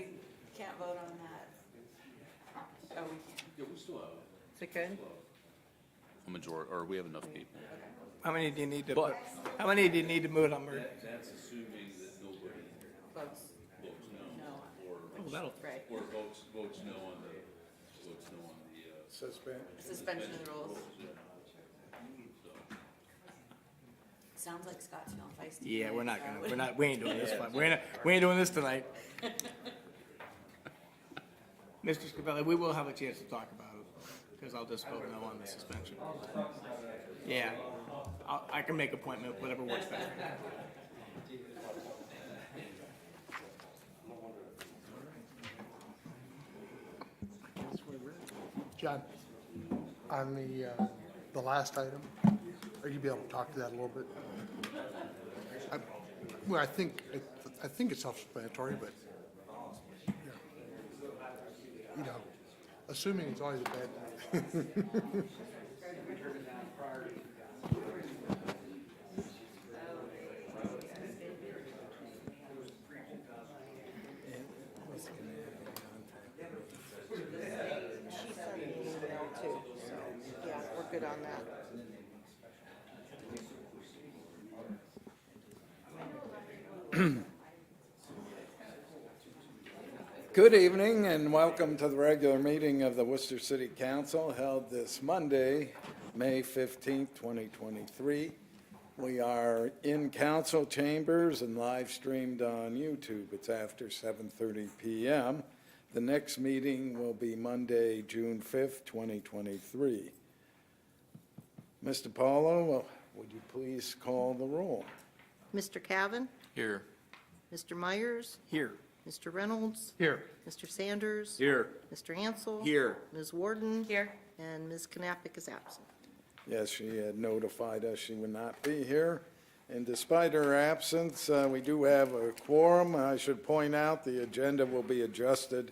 we can't vote on that. Oh, we can. Yeah, we still have We could? a majority, or we have enough people. How many do you need to, But- how many do you need to move it on? That's assuming that nobody Votes, votes no, no. Oh, that'll, Right. or votes no on the, Suspend. Suspension of the rules. yeah. Sounds like Scott's feeling feisty. yeah, we're not tonight, gonna, so- we ain't doing this one. We ain't doing this tonight. Mr. Scavelli, we will have a chance to talk about it, because I'll just vote no on the suspension. Yeah, I can make appointment, whatever works better. John, on the last item, are you be able to talk to that a little bit? Well, I think it's self-explanatory, but, yeah. You know, assuming it's always a bad thing. She sent me an email too, so, yeah, we're good on that. Good evening and welcome to the regular meeting of the Worcester City Council held this Monday, May 15th, 2023. We are in council chambers and live streamed on YouTube. It's after 7:30 p.m. The next meeting will be Monday, June 5th, 2023. Mr. Paulo, would you please call the roll? Mr. Cavan, Here. Mr. Myers, Here. Mr. Reynolds, Here. Mr. Sanders, Here. Mr. Ansel. Here. Ms. Warden. Here. And Ms. Knappich is absent. Yes, she had notified us she would not be here. And despite her absence, we do have a quorum. I should point out the agenda will be adjusted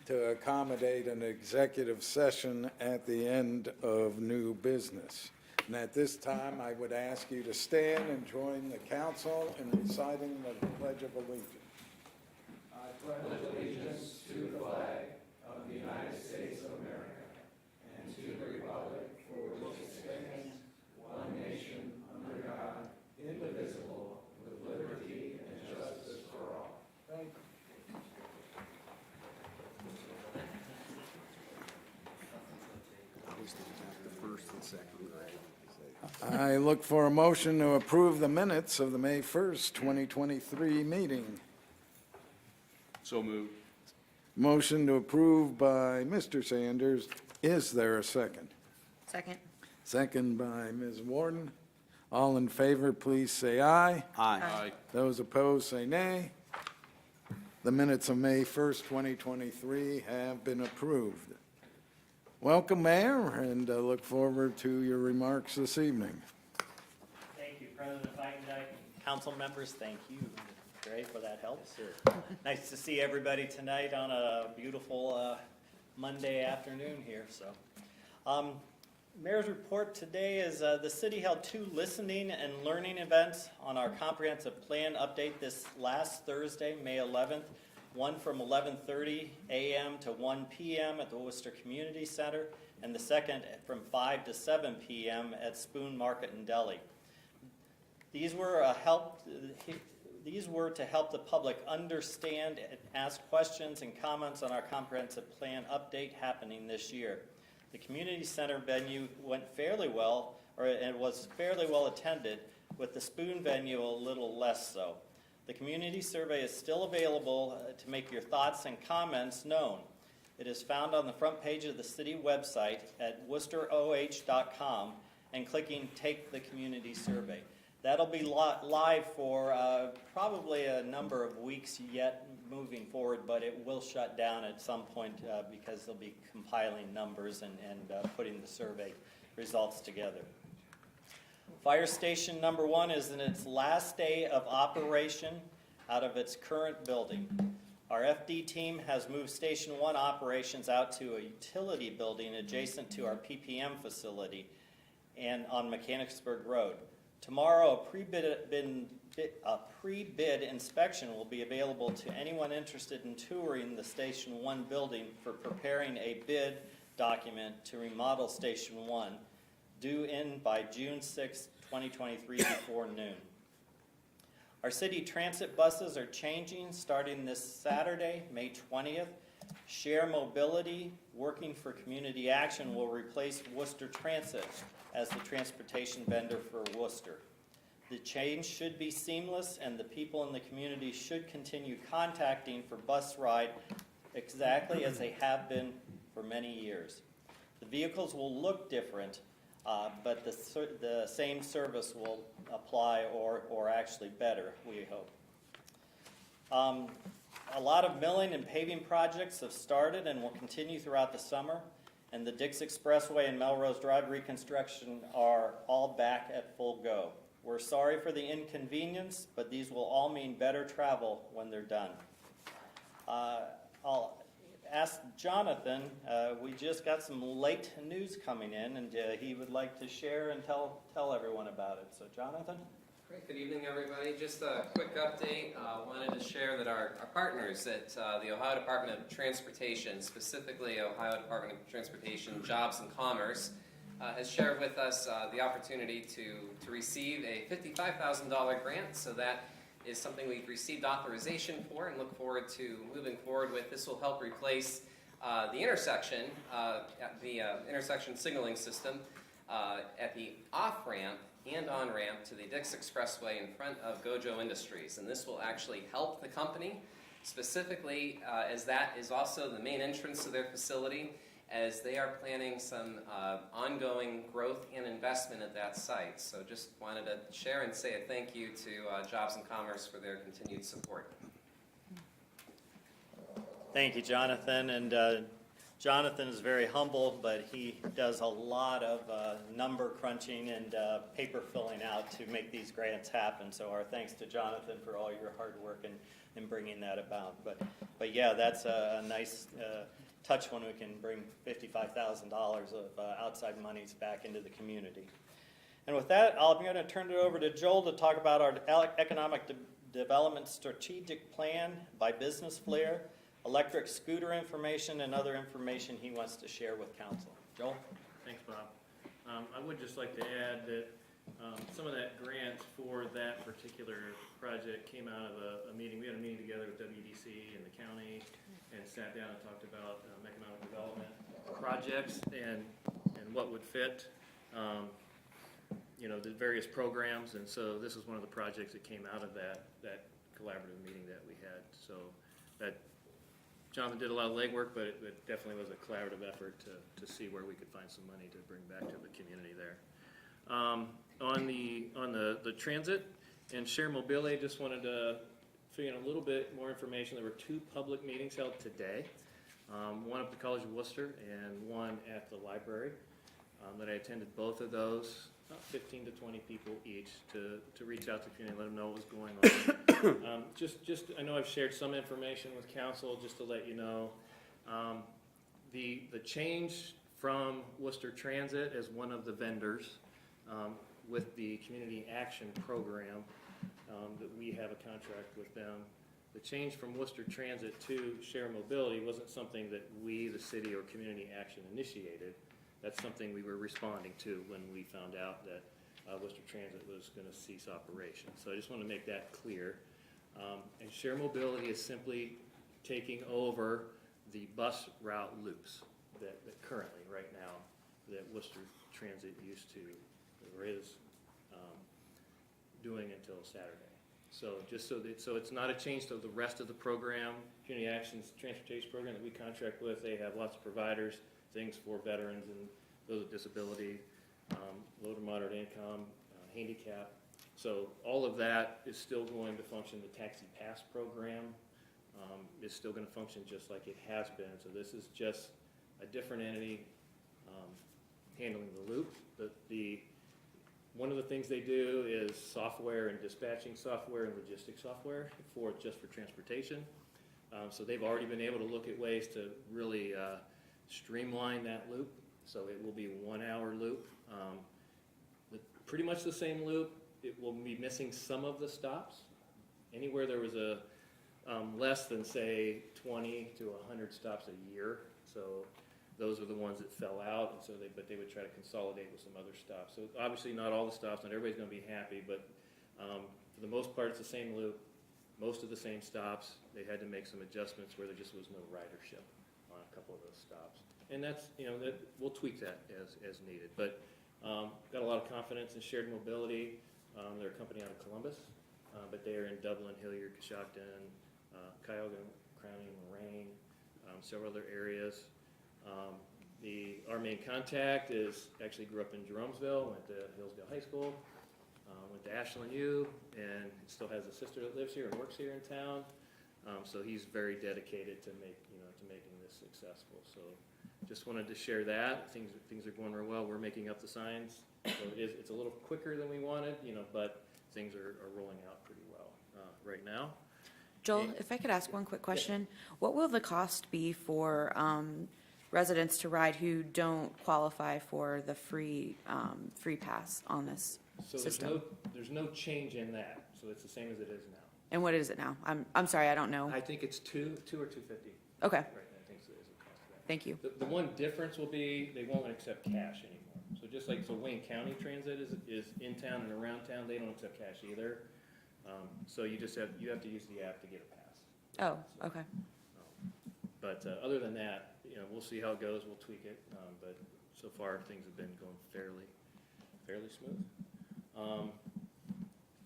to accommodate an executive session at the end of new business. And at this time, I would ask you to stand and join the council in reciting the Pledge of Allegiance. I look for a motion to approve the minutes of the May 1st, 2023 meeting. So moved. Motion to approve by Mr. Sanders. Is there a second? Second. Second by Ms. Warden. All in favor, please say aye. Aye. Those opposed, say nay. The minutes of May 1st, 2023 have been approved. Welcome, Mayor, and look forward to your remarks this evening. Thank you, President Feindike, council members, thank you. Great for that help. Nice to see everybody tonight on a beautiful Monday afternoon here, so. Mayor's report today is the city held 2 listening and learning events on our comprehensive plan update this last Thursday, May 11th. One from 11:30 a.m. to 1 p.m. at the Worcester Community Center, and the second from 5 to 7 p.m. at Spoon Market and Deli. These were to help the public understand and ask questions and comments on our comprehensive plan update happening this year. The community center venue went fairly well, or it was fairly well attended, with the Spoon venue a little less so. The community survey is still available to make your thoughts and comments known. It is found on the front page of the city website at worcesteroh.com and clicking Take the Community Survey. That'll be live for probably a number of weeks yet moving forward, but it will shut down at some point because they'll be compiling numbers and putting the survey results together. Fire station number 1 is in its last day of operation out of its current building. Our FD team has moved Station 1 operations out to a utility building adjacent to our PPM facility and on Mechanicsburg Road. Tomorrow, a pre-bid pre-bid inspection will be available to anyone interested in touring the Station 1 building for preparing a bid document to remodel Station 1, due in by June 6, 2023 before noon. Our city transit buses are changing starting this Saturday, May 20th. Share Mobility, working for Community Action, will replace Worcester Transit as the transportation vendor for Worcester. The change should be seamless, and the people in the community should continue contacting for bus ride exactly as they have been for many years. The vehicles will look different, but the same service will apply, or actually better, we hope. A lot of milling and paving projects have started and will continue throughout the summer, and the Dix Expressway and Melrose Drive reconstruction are all back at full go. We're sorry for the inconvenience, but these will all mean better travel when they're done. I'll ask Jonathan, we just got some late news coming in, and he would like to share and tell everyone about it. So Jonathan? Great, good evening everybody. Just a quick update. Wanted to share that our partners at the Ohio Department of Transportation, specifically Ohio Department of Transportation Jobs and Commerce, has shared with us the opportunity to receive a $55,000 grant. So that is something we've received authorization for and look forward to moving forward with. This will help replace the intersection, intersection signaling system at the off-ramp and on-ramp to the Dix Expressway in front of Gojo Industries. And this will actually help the company, specifically as that is also the main entrance to their facility, as they are planning some ongoing growth and investment at that site. So just wanted to share and say a thank you to Jobs and Commerce for their continued support. Thank you, Jonathan. And Jonathan is very humble, but he does a lot of number crunching and paper filling out to make these grants happen. So our thanks to Jonathan for all your hard work in bringing that about. But yeah, that's a nice touch when we can bring $55,000 of outside monies back into the community. And with that, I'm going to turn it over to Joel to talk about our economic development strategic plan by business flair, electric scooter information, and other information he wants to share with council. Joel? Thanks, Bob. I would just like to add that some of that grant for that particular project came out of a meeting. We had a meeting together with WDC and the county and sat down and talked about economic development projects and what would fit, the various programs. And so this is one of the projects that came out of that collaborative meeting that we had. So that Jonathan did a lot of legwork, but it definitely was a collaborative effort to see where we could find some money to bring back to the community there. On the transit and Share Mobility, just wanted to fill in a little bit more information. There were 2 public meetings held today, one at the College of Worcester and one at the library. That I attended both of those, about 15 to 20 people each, to reach out to the community, let them know what was going on. I know I've shared some information with council, just to let you know. The change from Worcester Transit as one of the vendors with the Community Action Program, that we have a contract with them. The change from Worcester Transit to Share Mobility wasn't something that we, the city, or Community Action initiated. That's something we were responding to when we found out that Worcester Transit was going to cease operation. So I just want to make that clear. And Share Mobility is simply taking over the bus route loops that currently, right now, that Worcester Transit used to, or is doing until Saturday. So just so it's not a change to the rest of the program. Community Action's transportation program that we contract with, they have lots of providers, things for veterans and those with disability, low to moderate income, handicap. So all of that is still going to function. The Taxi Pass program is still going to function just like it has been. So this is just a different entity handling the loop. One of the things they do is software and dispatching software and logistics software just for transportation. So they've already been able to look at ways to really streamline that loop. So it will be a 1-hour loop, pretty much the same loop, it will be missing some of the stops. Anywhere there was a, less than, say, 20 to 100 stops a year, so those are the ones that fell out, and so but they would try to consolidate with some other stops. So obviously not all the stops, not everybody's gonna be happy, but, for the most part, it's the same loop, most of the same stops. They had to make some adjustments where there just was no ridership on a couple of those stops. And that's, that, we'll tweak that as needed, but, got a lot of confidence in shared mobility. They're a company out of Columbus, but they are in Dublin, Hilliard, Coshocton, Cuyahoga, Crowning, Moraine, several other areas. Our main contact actually grew up in Jeromesville, went to Hillsdale High School, went to Ashland U, and still has a sister that lives here and works here in town. So he's very dedicated to making this successful. So just wanted to share that. Things are going real well. We're making up the signs, so it's a little quicker than we wanted, but things are rolling out pretty well right now. Joel, if I could ask one quick question, what will the cost be for residents to ride who don't qualify for the free pass on this So system? there's no change in that, so it's the same as it is now. And what is it now? I'm sorry, I don't know. I think it's $2 or $2.50. Okay, Right, I think so is the cost of that. thank you. The one difference will be they won't accept cash anymore. So just like, so Wayne County Transit is in town and around town, they don't accept cash either. So you have to use the app to get a pass. Oh, okay. But other than that, we'll see how it goes, we'll tweak it, but so far, things have been going fairly smooth.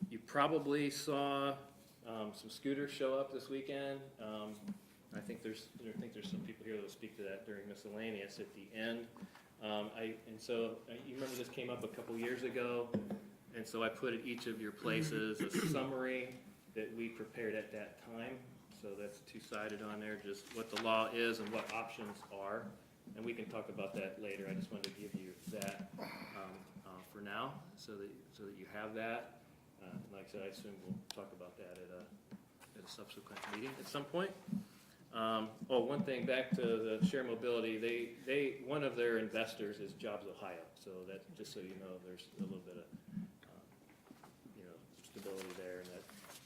You probably saw some scooters show up this weekend. I think there's some people here that will speak to that during miscellaneous at the end. You remember this came up a couple years ago, and so I put at each of your places a summary that we prepared at that time. So that's two-sided on there, just what the law is and what options are. And we can talk about that later. I just wanted to give you that for now, so that you have that. Like I said, I assume we'll talk about that at a subsequent meeting at some point. One thing, back to the Share Mobility, one of their investors is Jobs Ohio. So that, just so you know, there's a little bit of stability there, and that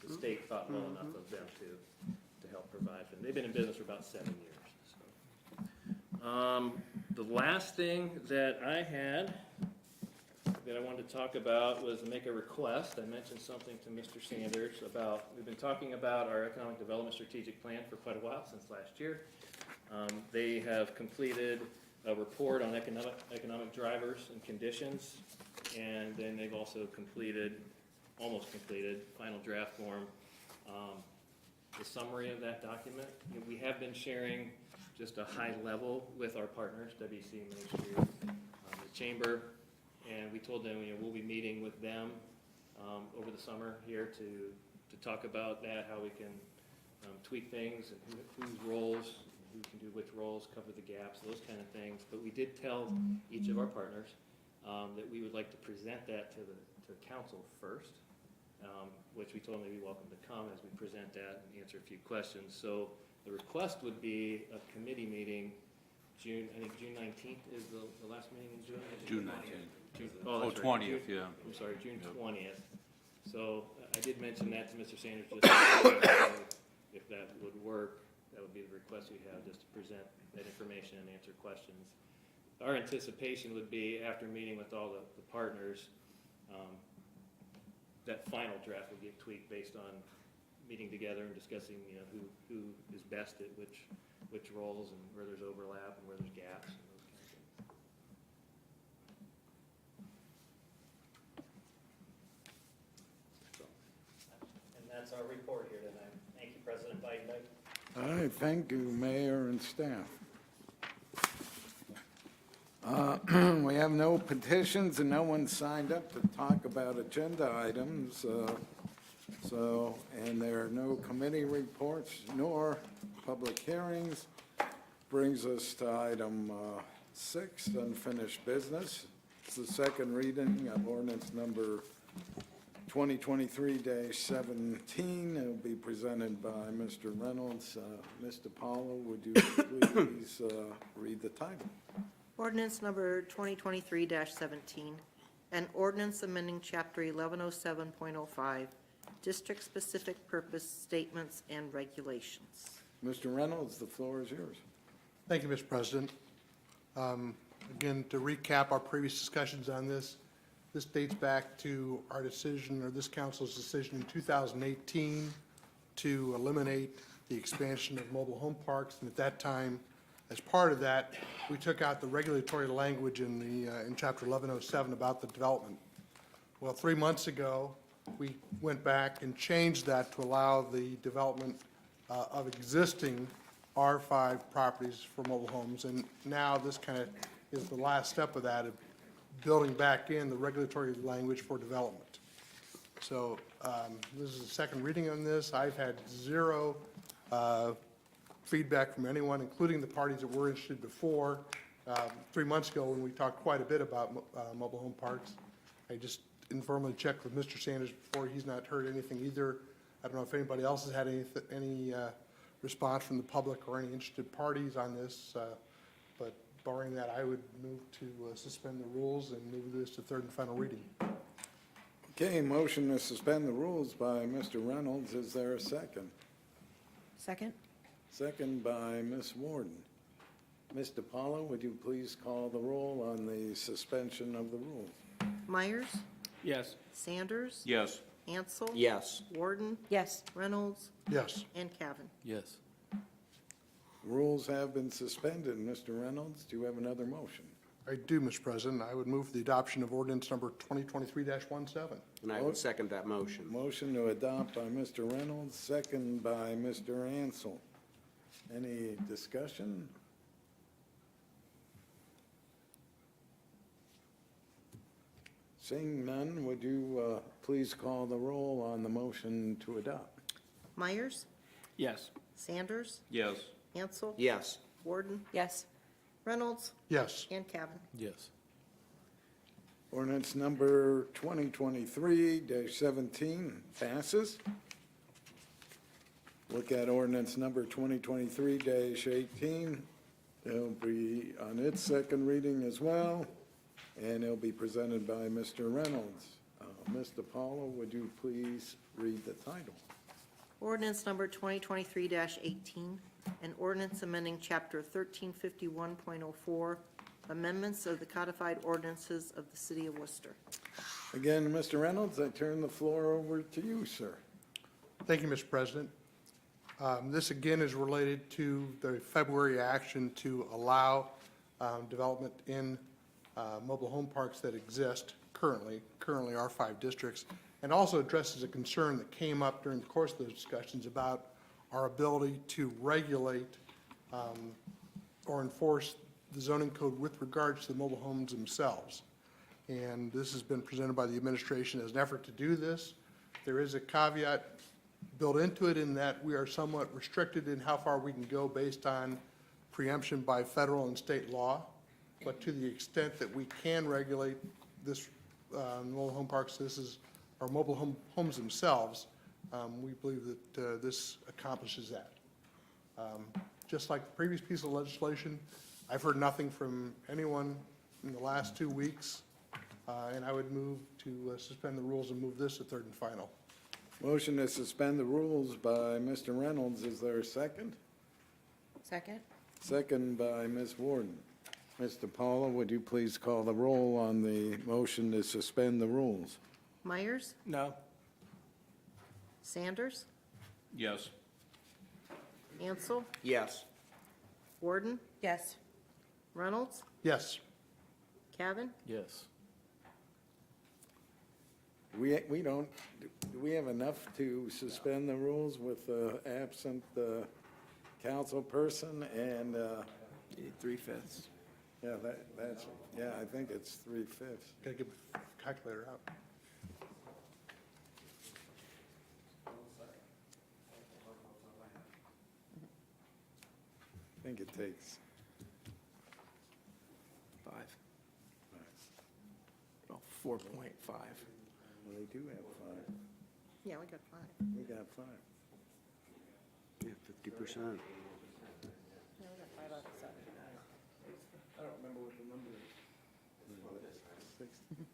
the state thought well enough of them to help provide for them. They've been in business for about 7 years. So. The last thing that I had that I wanted to talk about was make a request. I mentioned something to Mr. Sanders about, we've been talking about our economic development strategic plan for quite a while, since last year. They have completed a report on economic drivers and conditions, and then they've also almost completed, final draft form, the summary of that document. We have been sharing just a high level with our partners, WC, Main Street, the Chamber, and we told them, we'll be meeting with them over the summer here to talk about that, how we can tweak things, and whose roles, who can do which roles, cover the gaps, those kind of things. But we did tell each of our partners that we would like to present that to the council first, which we told them they'd be welcome to come as we present that and answer a few questions. So the request would be a committee meeting, June 19th is the last meeting in June? June 19th. That's right. 20th, yeah. I'm sorry, June 20th. So I did mention that to Mr. Sanders, just if that would work, that would be the request we have, just to present that information and answer questions. Our anticipation would be, after meeting with all the partners, that final draft would get tweaked based on meeting together and discussing, who is best at which roles, and where there's overlap and where there's gaps and those kinds of things. So. And that's our report here tonight. Thank you, President Biden. All right, thank you, Mayor and staff. We have no petitions and no one signed up to talk about agenda items. And there are no committee reports nor public hearings. Brings us to item 6, unfinished business. It's the second reading of ordinance number 2023-17. It will be presented by Mr. Reynolds. Mr. Paulo, would you please read the title? Ordinance number 2023-17, An ordinance amending Chapter 1107.05, district-specific purpose statements and regulations. Mr. Reynolds, the floor is yours. Thank you, Mr. President. Again, to recap our previous discussions on this, this dates back to our decision, or this council's decision in 2018 to eliminate the expansion of mobile home parks. And at that time, as part of that, we took out the regulatory language in Chapter 1107 about the development. Well, 3 months ago, we went back and changed that to allow the development of existing R5 properties for mobile homes. And now this kind of is the last step of that, of building back in the regulatory language for development. So this is the second reading on this. I've had zero feedback from anyone, including the parties that were interested before. 3 months ago, when we talked quite a bit about mobile home parks, I just informally checked with Mr. Sanders before. He's not heard anything either. I don't know if anybody else has had any response from the public or any interested parties on this, but barring that, I would move to suspend the rules and move this to third and final reading. Okay, motion to suspend the rules by Mr. Reynolds. Is there a second? Second? Second by Ms. Warden. Ms. DiPaolo, would you please call the roll on the suspension of the rules? Myers? Yes. Sanders? Yes. Ansel? Yes. Warden? Yes. Reynolds? Yes. And Cavan. Yes. Rules have been suspended. Mr. Reynolds, do you have another motion? I do, Mr. President. I would move for the adoption of ordinance number 2023-17. And I would second that motion. Motion to adopt by Mr. Reynolds, second by Mr. Ansel. Any discussion? Seeing none, would you please call the roll on the motion to adopt? Myers? Yes. Sanders? Yes. Ansel? Yes. Warden? Yes. Reynolds? Yes. And Cavan. Yes. Ordinance number 2023-17 passes. Look at ordinance number 2023-18. It'll be on its second reading as well, and it'll be presented by Mr. Reynolds. Ms. DiPaolo, would you please read the title? Ordinance number 2023-18, an ordinance amending Chapter 1351.04, amendments of the codified ordinances of the City of Worcester. Again, Mr. Reynolds, I turn the floor over to you, sir. Thank you, Mr. President. This again is related to the February action to allow development in mobile home parks that exist currently R5 districts, and also addresses a concern that came up during the course of those discussions about our ability to regulate or enforce the zoning code with regards to the mobile homes themselves. And this has been presented by the administration as an effort to do this. There is a caveat built into it in that we are somewhat restricted in how far we can go based on preemption by federal and state law. But to the extent that we can regulate this mobile home parks, or mobile homes themselves, we believe that this accomplishes that. Just like the previous piece of legislation, I've heard nothing from anyone in the last 2 weeks, and I would move to suspend the rules and move this to third and final. Motion to suspend the rules by Mr. Reynolds. Is there a second? Second? Second by Ms. Warden. Ms. DiPaolo, would you please call the roll on the motion to suspend the rules? Myers? No. Sanders? Yes. Ansel? Yes. Warden? Yes. Reynolds? Yes. Cavan? Yes. We don't, do we have enough to suspend the rules with absent council person and, Three-fifths. yeah, I think it's 3/5. Gotta get my calculator out. I think it takes, 5. Well, 4.5. well, they do have 5. Yeah, we got 5. We got 5. Yeah, 50%. Yeah, we got 5 out of 7. I don't remember what the number is. 60.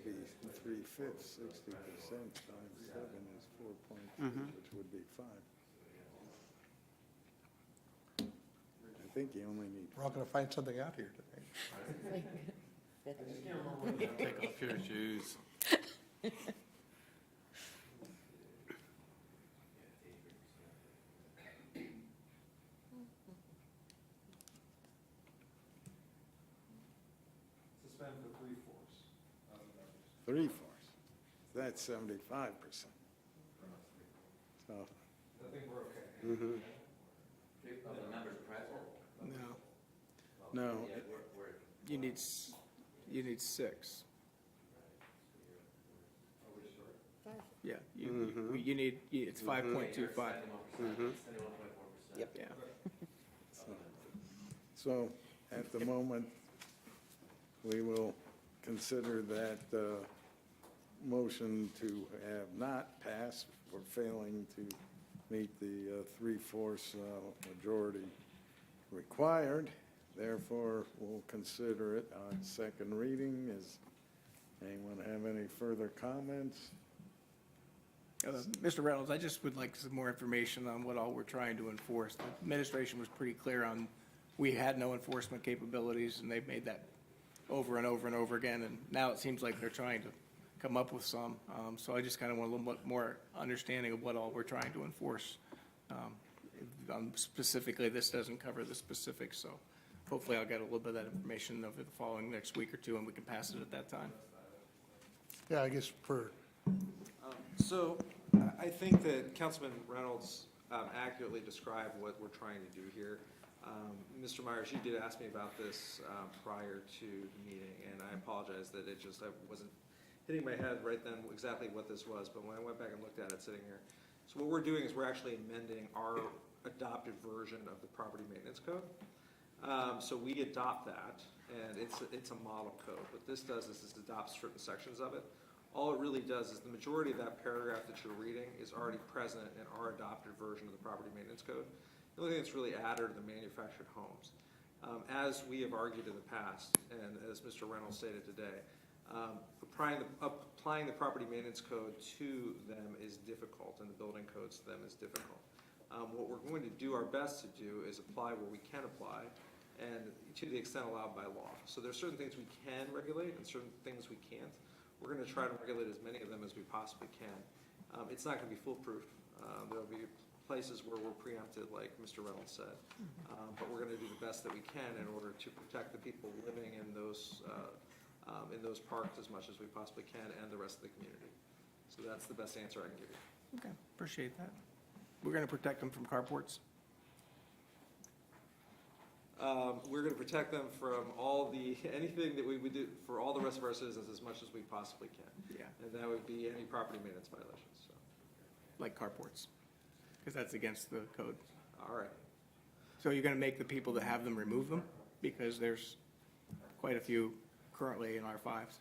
be 3/5, 60% times 7 is 4.3, which would be 5. I think you only need, We're all going to find something out here today. take off your shoes. Suspend for 3/4 of the members. 3/4. That's 75%. So, I think we're okay. No, no, you need 6. Yeah, you need, it's 5.25. Yep. Yeah. so at the moment, we will consider that motion to have not passed for failing to meet the 3/4 majority required. Therefore, we'll consider it on second reading. Does anyone have any further comments? Mr. Reynolds, I just would like some more information on what all we're trying to enforce. The administration was pretty clear on, we had no enforcement capabilities, and they've made that over and over and over again, and now it seems like they're trying to come up with some. So I just kind of want a little bit more understanding of what all we're trying to enforce. Specifically, this doesn't cover the specifics, so hopefully I'll get a little bit of that information over the following next week or two, and we can pass it at that time. Yeah, I guess for, So I think that Councilman Reynolds accurately described what we're trying to do here. Mr. Myers, you did ask me about this prior to the meeting, and I apologize that I wasn't hitting my head right then exactly what this was, but when I went back and looked at it sitting here. So what we're doing is we're actually amending our adopted version of the property maintenance code. So we adopt that, and it's a model code. What this does is it adopts certain sections of it. All it really does is the majority of that paragraph that you're reading is already present in our adopted version of the property maintenance code. The only thing that's really added are the manufactured homes. As we have argued in the past, and as Mr. Reynolds stated today, applying the property maintenance code to them is difficult, and the building codes to them is difficult. What we're going to do our best to do is apply where we can apply, and to the extent allowed by law. So there's certain things we can regulate and certain things we can't. We're going to try to regulate as many of them as we possibly can. It's not going to be foolproof. There'll be places where we're preempted, like Mr. Reynolds said. But we're going to do the best that we can in order to protect the people living in those parks as much as we possibly can, and the rest of the community. So that's the best answer I can give you. Okay, appreciate that. We're going to protect them from carports. We're going to protect them from anything that we would do for all the rest of our citizens as much as we possibly can. Yeah. And that would be any property maintenance violations, so. Like carports, because that's against the code. All right. So you're going to make the people that have them remove them? Because there's quite a few currently in R5s.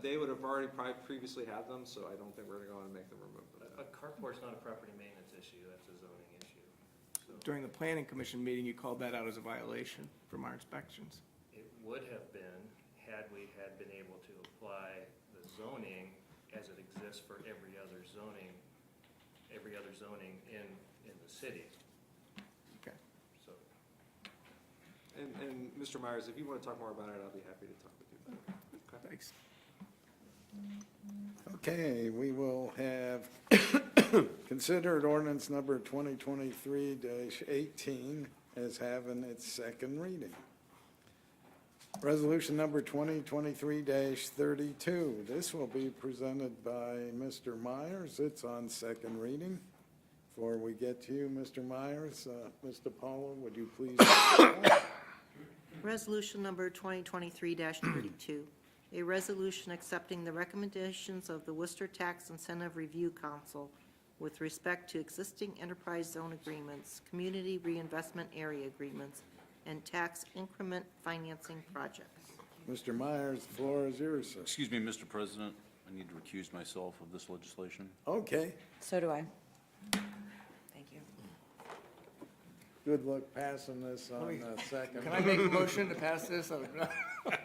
They would have already probably previously had them, so I don't think we're going to go and make them remove them. A carport's not a property maintenance issue, that's a zoning issue. So During the planning commission meeting, you called that out as a violation from our inspections. it would have been, had we had been able to apply the zoning as it exists for every other zoning in the city, Okay. so. And Mr. Myers, if you want to talk more about it, I'll be happy to talk with you about it. Okay. Thanks. Okay, we will have considered ordinance number 2023-18 as having its second reading. Resolution number 2023-32. This will be presented by Mr. Myers. It's on second reading. Before we get to you, Mr. Myers, Ms. DiPaolo, would you please? Resolution number 2023-32, a resolution accepting the recommendations of the Worcester Tax Incentive Review Council with respect to existing enterprise zone agreements, community reinvestment area agreements, and tax increment financing projects. Mr. Myers, the floor is yours, sir. Excuse me, Mr. President, I need to recuse myself of this legislation. Okay, So do I. Thank you. good luck passing this on second. Can I make a motion to pass this? It's not We could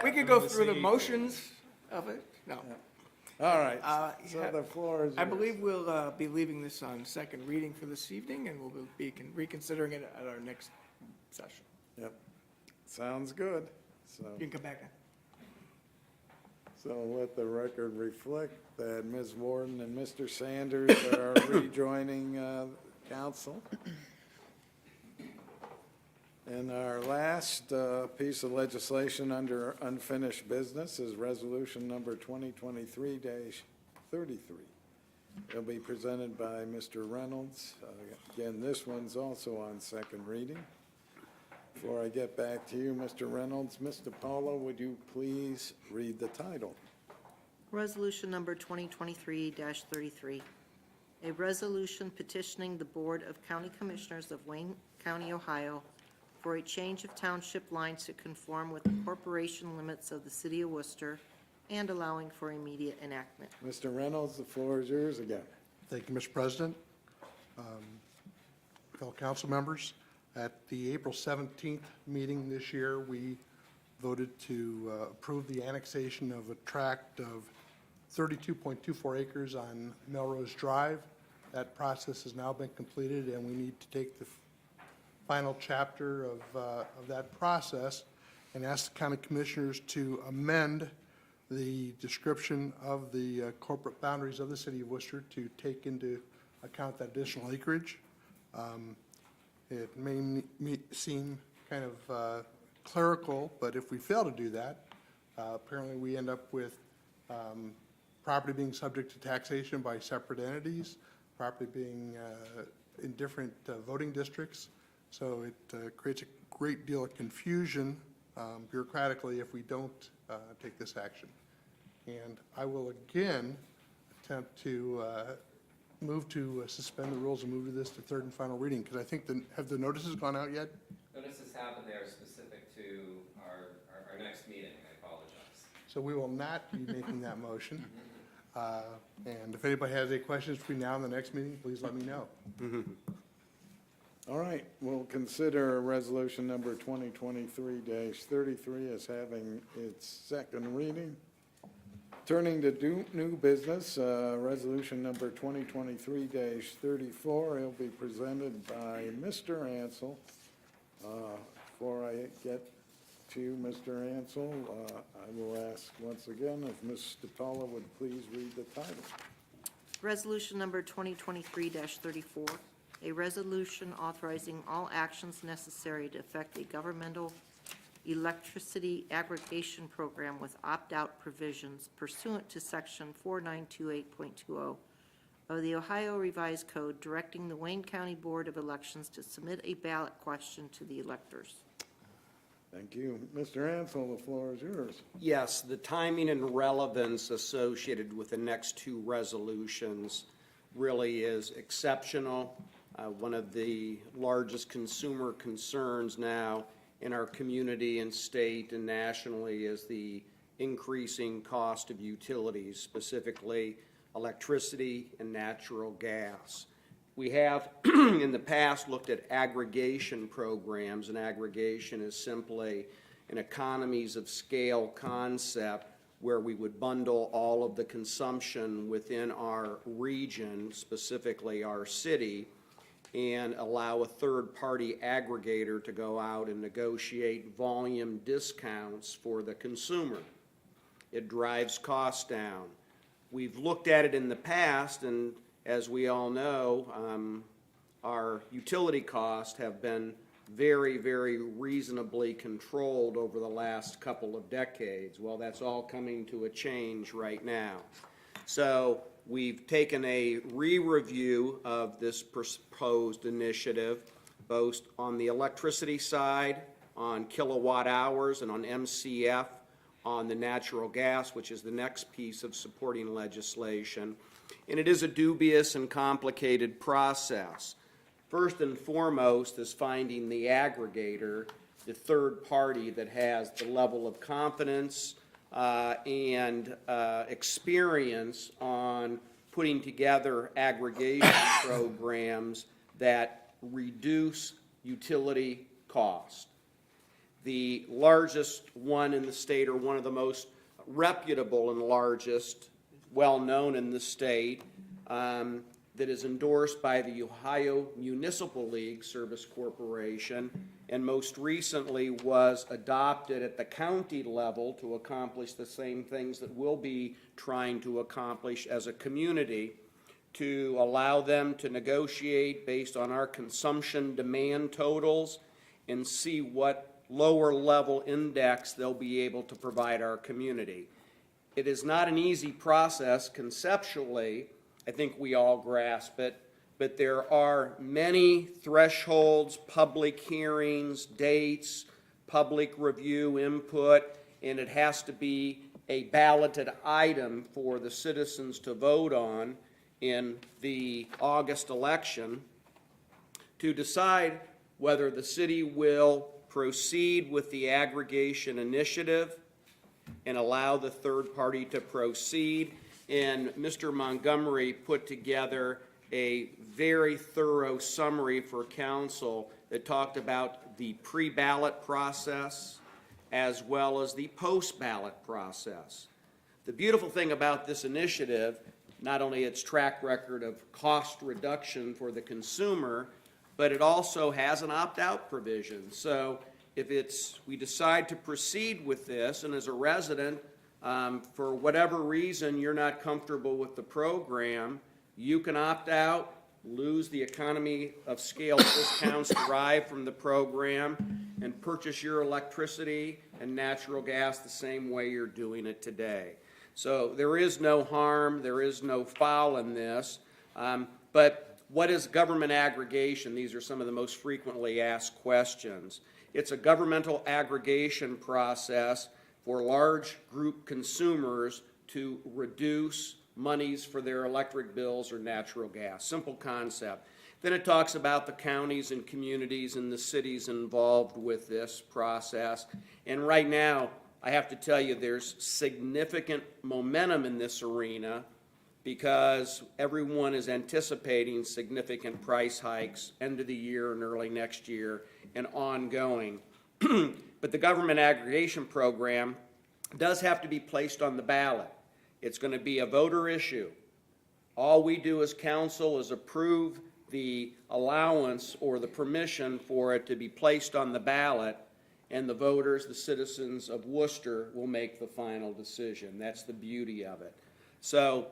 happening go this through the evening. motions of it? No. All right, so yeah. the floor is I yours. believe we'll be leaving this on second reading for this evening, and we'll be reconsidering it at our next session. Yep, sounds good. So, You can come back now. so let the record reflect that Ms. Warden and Mr. Sanders are rejoining council. And our last piece of legislation under unfinished business is resolution number 2023-33. It'll be presented by Mr. Reynolds. Again, this one's also on second reading. Before I get back to you, Mr. Reynolds, Mr. Paulo, would you please read the title? Resolution number 2023-33, a resolution petitioning the Board of County Commissioners of Wayne County, Ohio, for a change of township lines to conform with the corporation limits of the city of Worcester and allowing for immediate enactment. Mr. Reynolds, the floor is yours again. Thank you, Mr. President. Fellow council members, at the April 17th meeting this year, we voted to approve the annexation of a tract of 32.24 acres on Melrose Drive. That process has now been completed, and we need to take the final chapter of that process and ask the county commissioners to amend the description of the corporate boundaries of the city of Worcester to take into account that additional acreage. It may seem kind of clerical, but if we fail to do that, apparently we end up with property being subject to taxation by separate entities, property being in different voting districts. So it creates a great deal of confusion bureaucratically if we don't take this action. And I will again attempt to move to suspend the rules and move to this to third and final reading, because I think, have the notices gone out yet? Notices have, but they are specific to our next meeting. I apologize. So we will not be making that motion. And if anybody has any questions between now and the next meeting, please let me know. All right, we'll consider resolution number 2023-33 as having its second reading. Turning to new business, resolution number 2023-34, it'll be presented by Mr. Ansel. Before I get to Mr. Ansel, I will ask once again if Ms. DiPaula would please read the title. Resolution number 2023-34, a resolution authorizing all actions necessary to effect a governmental electricity aggregation program with opt-out provisions pursuant to Section 4928.20 of the Ohio Revised Code, directing the Wayne County Board of Elections to submit a ballot question to the electors. Thank you. Mr. Ansel, the floor is yours. Yes, the timing and relevance associated with the next two resolutions really is exceptional. One of the largest consumer concerns now in our community and state and nationally is the increasing cost of utilities, specifically electricity and natural gas. We have in the past looked at aggregation programs, and aggregation is simply an economies of scale concept where we would bundle all of the consumption within our region, specifically our city, and allow a third-party aggregator to go out and negotiate volume discounts for the consumer. It drives costs down. We've looked at it in the past, and as we all know, our utility costs have been very, very reasonably controlled over the last couple of decades. Well, that's all coming to a change right now. So we've taken a re-review of this proposed initiative, both on the electricity side, on kilowatt hours, and on MCF, on the natural gas, which is the next piece of supporting legislation. And it is a dubious and complicated process. First and foremost is finding the aggregator, the third party that has the level of confidence and experience on putting together aggregation programs that reduce utility cost. The largest one in the state, or one of the most reputable and largest, well-known in the state, that is endorsed by the Ohio Municipal League Service Corporation, and most recently was adopted at the county level to accomplish the same things that we'll be trying to accomplish as a community, to allow them to negotiate based on our consumption demand totals and see what lower level index they'll be able to provide our community. It is not an easy process conceptually. I think we all grasp it, but there are many thresholds, public hearings, dates, public review, input, and it has to be a balloted item for the citizens to vote on in the August election to decide whether the city will proceed with the aggregation initiative and allow the third party to proceed. And Mr. Montgomery put together a very thorough summary for council that talked about the pre-ballot process as well as the post-ballot process. The beautiful thing about this initiative, not only its track record of cost reduction for the consumer, but it also has an opt-out provision. So if we decide to proceed with this, and as a resident, for whatever reason you're not comfortable with the program, you can opt out, lose the economy of scale discounts derived from the program, and purchase your electricity and natural gas the same way you're doing it today. So there is no harm, there is no foul in this. But what is government aggregation? These are some of the most frequently asked questions. It's a governmental aggregation process for large group consumers to reduce monies for their electric bills or natural gas. Simple concept. Then it talks about the counties and communities and the cities involved with this process. And right now, I have to tell you, there's significant momentum in this arena because everyone is anticipating significant price hikes end of the year and early next year and ongoing. But the government aggregation program does have to be placed on the ballot. It's going to be a voter issue. All we do as council is approve the allowance or the permission for it to be placed on the ballot, and the voters, the citizens of Worcester, will make the final decision. That's the beauty of it. So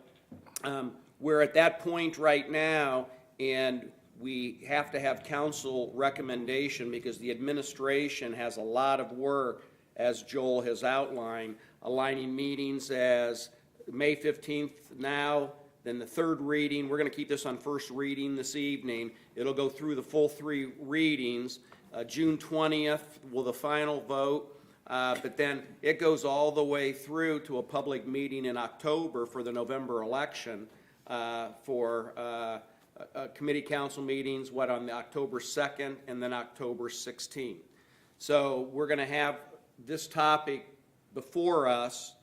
we're at that point right now, and we have to have council recommendation because the administration has a lot of work, as Joel has outlined, aligning meetings as May 15th now, then the third reading. We're going to keep this on first reading this evening. It'll go through the full 3 readings. June 20th will the final vote, but then it goes all the way through to a public meeting in October for the November election for committee council meetings, on the October 2nd and then October 16th. So we're going to have this topic before us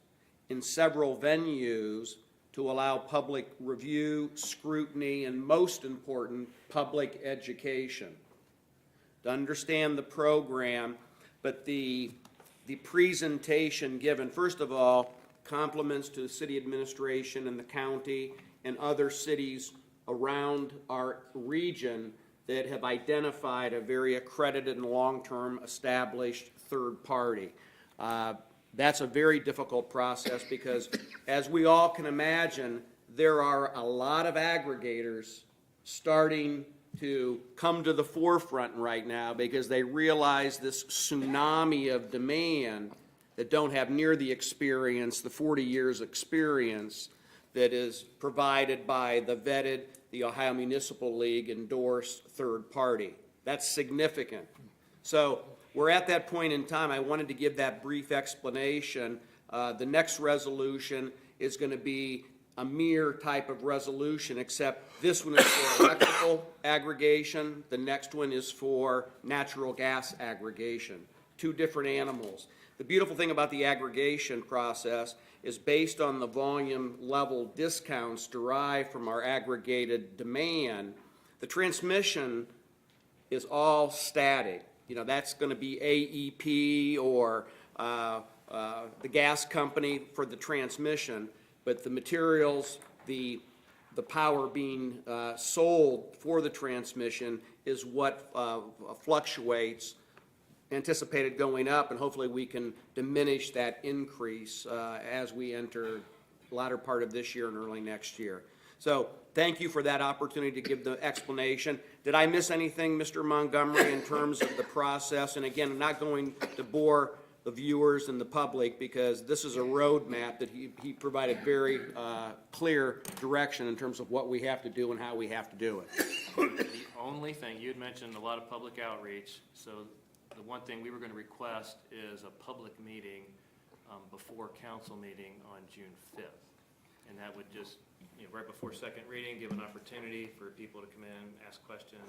in several venues to allow public review, scrutiny, and most important, public education to understand the program. But the presentation given, first of all, compliments to the city administration and the county and other cities around our region that have identified a very accredited and long-term established third party. That's a very difficult process because, as we all can imagine, there are a lot of aggregators starting to come to the forefront right now because they realize this tsunami of demand that don't have near the experience, the 40 years experience that is provided by the vetted, the Ohio Municipal League endorsed third party. That's significant. So we're at that point in time. I wanted to give that brief explanation. The next resolution is going to be a mere type of resolution, except this one is for electrical aggregation. The next one is for natural gas aggregation. 2 different animals. The beautiful thing about the aggregation process is based on the volume level discounts derived from our aggregated demand. The transmission is all static. You know, that's going to be AEP or the gas company for the transmission, but the materials, the power being sold for the transmission is what fluctuates, anticipated going up, and hopefully we can diminish that increase as we enter the latter part of this year and early next year. So thank you for that opportunity to give the explanation. Did I miss anything, Mr. Montgomery, in terms of the process? And again, I'm not going to bore the viewers and the public, because this is a roadmap that he provided very clear direction in terms of what we have to do and how we have to do it. The only thing, you had mentioned a lot of public outreach, so the one thing we were going to request is a public meeting before council meeting on June 5th. And that would just, right before second reading, give an opportunity for people to come in, ask questions.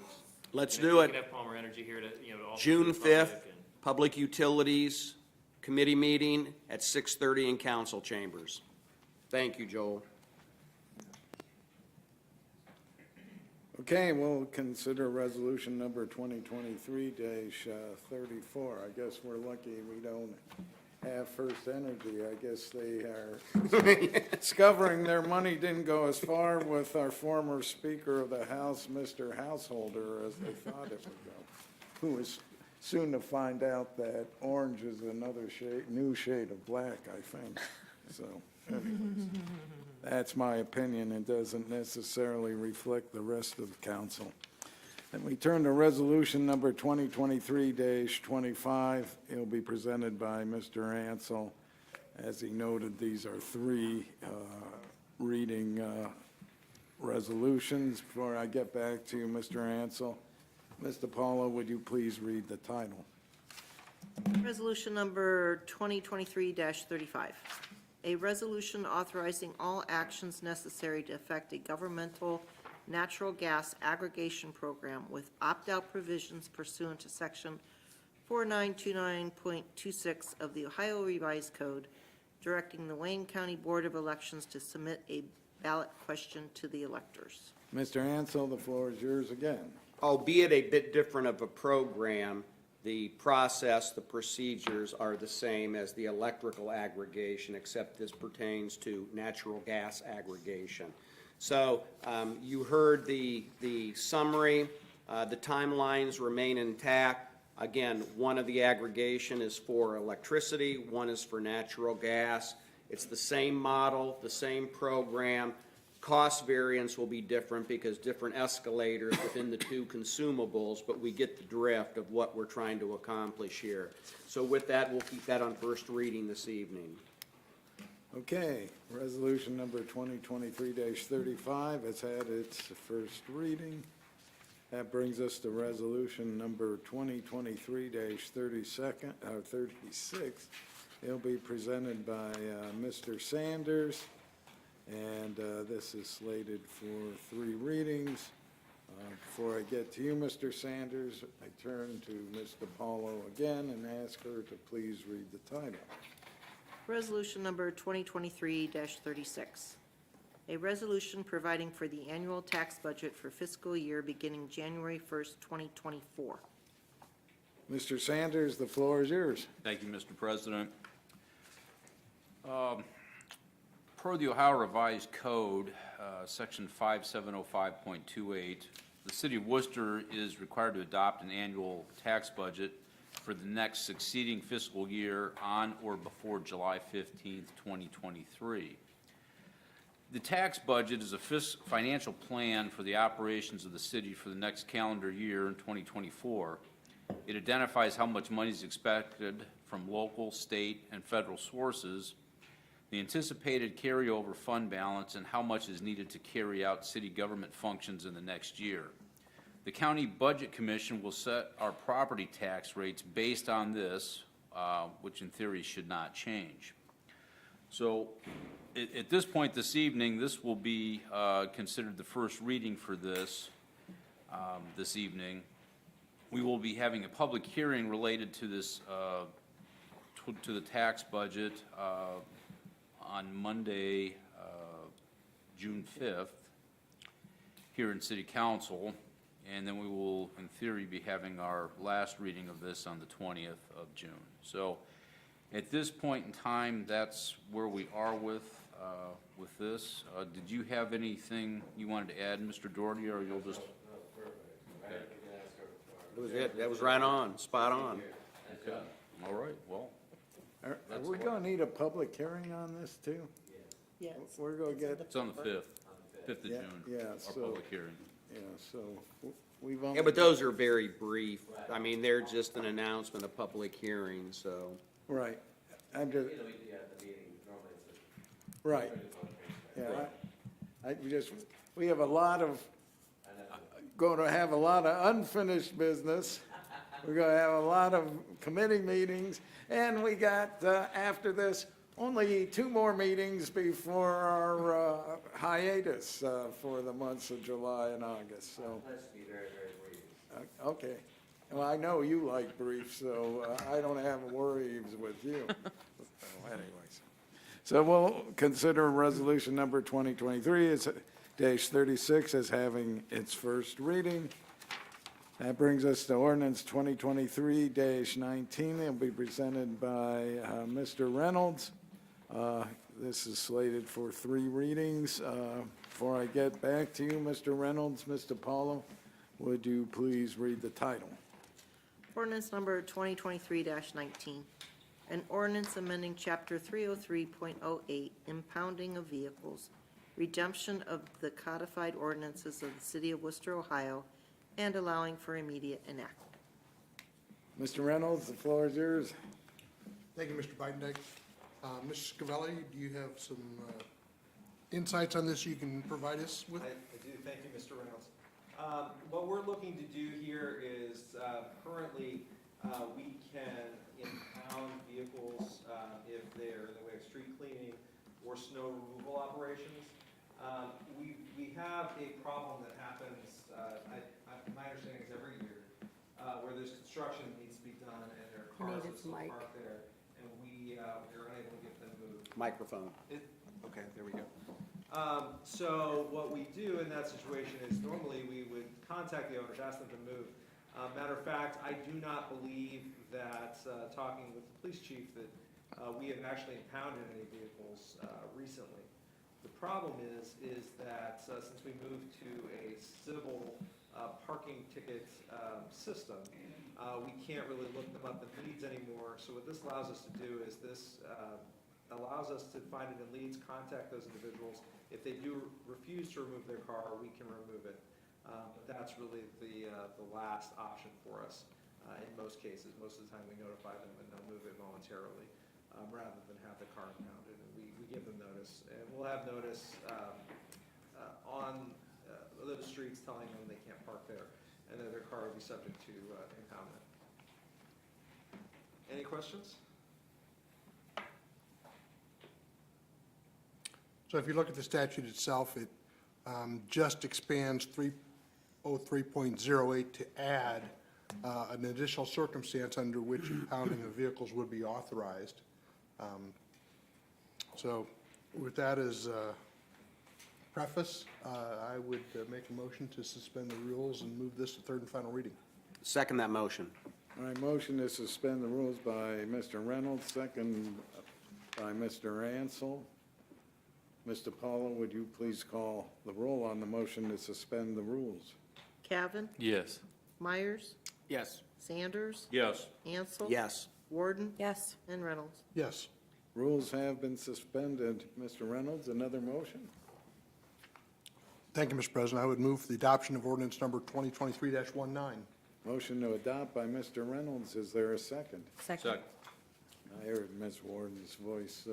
Let's And if do we it. could have Palmer Energy here to, to also. June do the public 5th, and- Public Utilities Committee meeting at 6:30 in council chambers. Thank you, Joel. Okay, we'll consider resolution number 2023-34. I guess we're lucky we don't have First Energy. I guess they are discovering their money didn't go as far with our former Speaker of the House, Mr. Householder, as they thought it would go, who is soon to find out that orange is another shade, new shade of black, I think. So, anyways, that's my opinion. It doesn't necessarily reflect the rest of the council. And we turn to resolution number 2023-25. It'll be presented by Mr. Ansel. As he noted, these are three reading resolutions. Before I get back to you, Mr. Ansel, Ms. DiPaolo, would you please read the title? Resolution number 2023-35. A resolution authorizing all actions necessary to effect a governmental natural gas aggregation program with opt-out provisions pursuant to Section 4929.26 of the Ohio Revised Code, directing the Wayne County Board of Elections to submit a ballot question to the electors. Mr. Ansel, the floor is yours again. Albeit a bit different of a program, the process, the procedures are the same as the electrical aggregation, except this pertains to natural gas aggregation. So you heard the summary. The timelines remain intact. Again, one of the aggregation is for electricity, one is for natural gas. It's the same model, the same program. Cost variance will be different because different escalators within the two consumables, but we get the drift of what we're trying to accomplish here. So with that, we'll keep that on first reading this evening. Okay, resolution number 2023-35 has had its first reading. That brings us to resolution number 2023-36. It'll be presented by Mr. Sanders, and this is slated for 3 readings. Before I get to you, Mr. Sanders, I turn to Ms. DiPaolo again and ask her to please read the title. Resolution number 2023-36. A resolution providing for the annual tax budget for fiscal year beginning January 1st, 2024. Mr. Sanders, the floor is yours. Thank you, Mr. President. Per the Ohio Revised Code, Section 5705.28, the City of Worcester is required to adopt an annual tax budget for the next succeeding fiscal year on or before July 15th, 2023. The tax budget is a financial plan for the operations of the city for the next calendar year in 2024. It identifies how much money is expected from local, state, and federal sources, the anticipated carryover fund balance, and how much is needed to carry out city government functions in the next year. The County Budget Commission will set our property tax rates based on this, which in theory should not change. So at this point this evening, this will be considered the first reading for this this evening. We will be having a public hearing related to this, to the tax budget on Monday, June 5th, here in City Council, and then we will, in theory, be having our last reading of this on the 20th of June. So At this point in time, that's where we are with this. Did you have anything you wanted to add, Mr. Doherty, or you'll just? That was it. That was right on, spot on. Okay, all right, well, Are we gonna need a public hearing on this too? Yes. We're gonna get, it's on the 5th of Yeah, June, yeah, our so- public hearing. yeah, so we've only. Yeah, but those are very brief. I mean, they're just an announcement, a public hearing, so. Right, I'm just. Right, yeah, we have a lot of, going to have a lot of unfinished business. We're gonna have a lot of committee meetings, and we got, after this, only 2 more meetings before our hiatus for the months of July and August, so. Let's be very, very brief. Okay, well, I know you like brief, so I don't have worries with you. So anyways, so we'll consider resolution number 2023-36 as having its first reading. That brings us to ordinance 2023-19. It'll be presented by Mr. Reynolds. This is slated for 3 readings. Before I get back to you, Mr. Reynolds, Mr. Paulo, would you please read the title? Ordinance number 2023-19, an ordinance amending Chapter 303.08, impounding of vehicles, redemption of the codified ordinances of the City of Worcester, Ohio, and allowing for immediate enactment. Mr. Reynolds, the floor is yours. Thank you, Mr. Bidendike. Mr. Scavelli, do you have some insights on this you can provide us with? I do, thank you, Mr. Reynolds. What we're looking to do here is, currently, we can impound vehicles if they're in the way of street cleaning or snow removal operations. We have a problem that happens, my understanding is every year, where there's construction that needs to be done and there are cars that still parked there, and we're unable to get them moved. Microphone. Okay, there we go. So what we do in that situation is normally we would contact the owners, ask them to move. Matter of fact, I do not believe that, talking with the police chief, that we have actually impounded any vehicles recently. The problem is that since we moved to a civil parking ticket system, we can't really look them up in Leeds anymore. So what this allows us to do is this allows us to find it in Leeds, contact those individuals. If they do refuse to remove their car, we can remove it. But that's really the last option for us in most cases. Most of the time we notify them and they'll move it voluntarily rather than have the car impounded. And we give them notice. And we'll have notice on those streets telling them they can't park there and that their car will be subject to impoundment. Any questions? So if you look at the statute itself, it just expands 303.08 to add an additional circumstance under which impounding of vehicles would be authorized. So with that as a preface, I would make a motion to suspend the rules and move this to third and final reading. Second that motion. All right, motion to suspend the rules by Mr. Reynolds, second by Mr. Ansel. Mr. Paulo, would you please call the roll on the motion to suspend the rules? Cavan, Yes. Myers, Yes. Sanders, Yes. Ansel. Yes. Warden, Yes. and Reynolds. Yes. Rules have been suspended. Mr. Reynolds, another motion? Thank you, Mr. President. I would move for the adoption of ordinance number 2023-19. Motion to adopt by Mr. Reynolds. Is there a second? Second. I heard Ms. Warden's voice.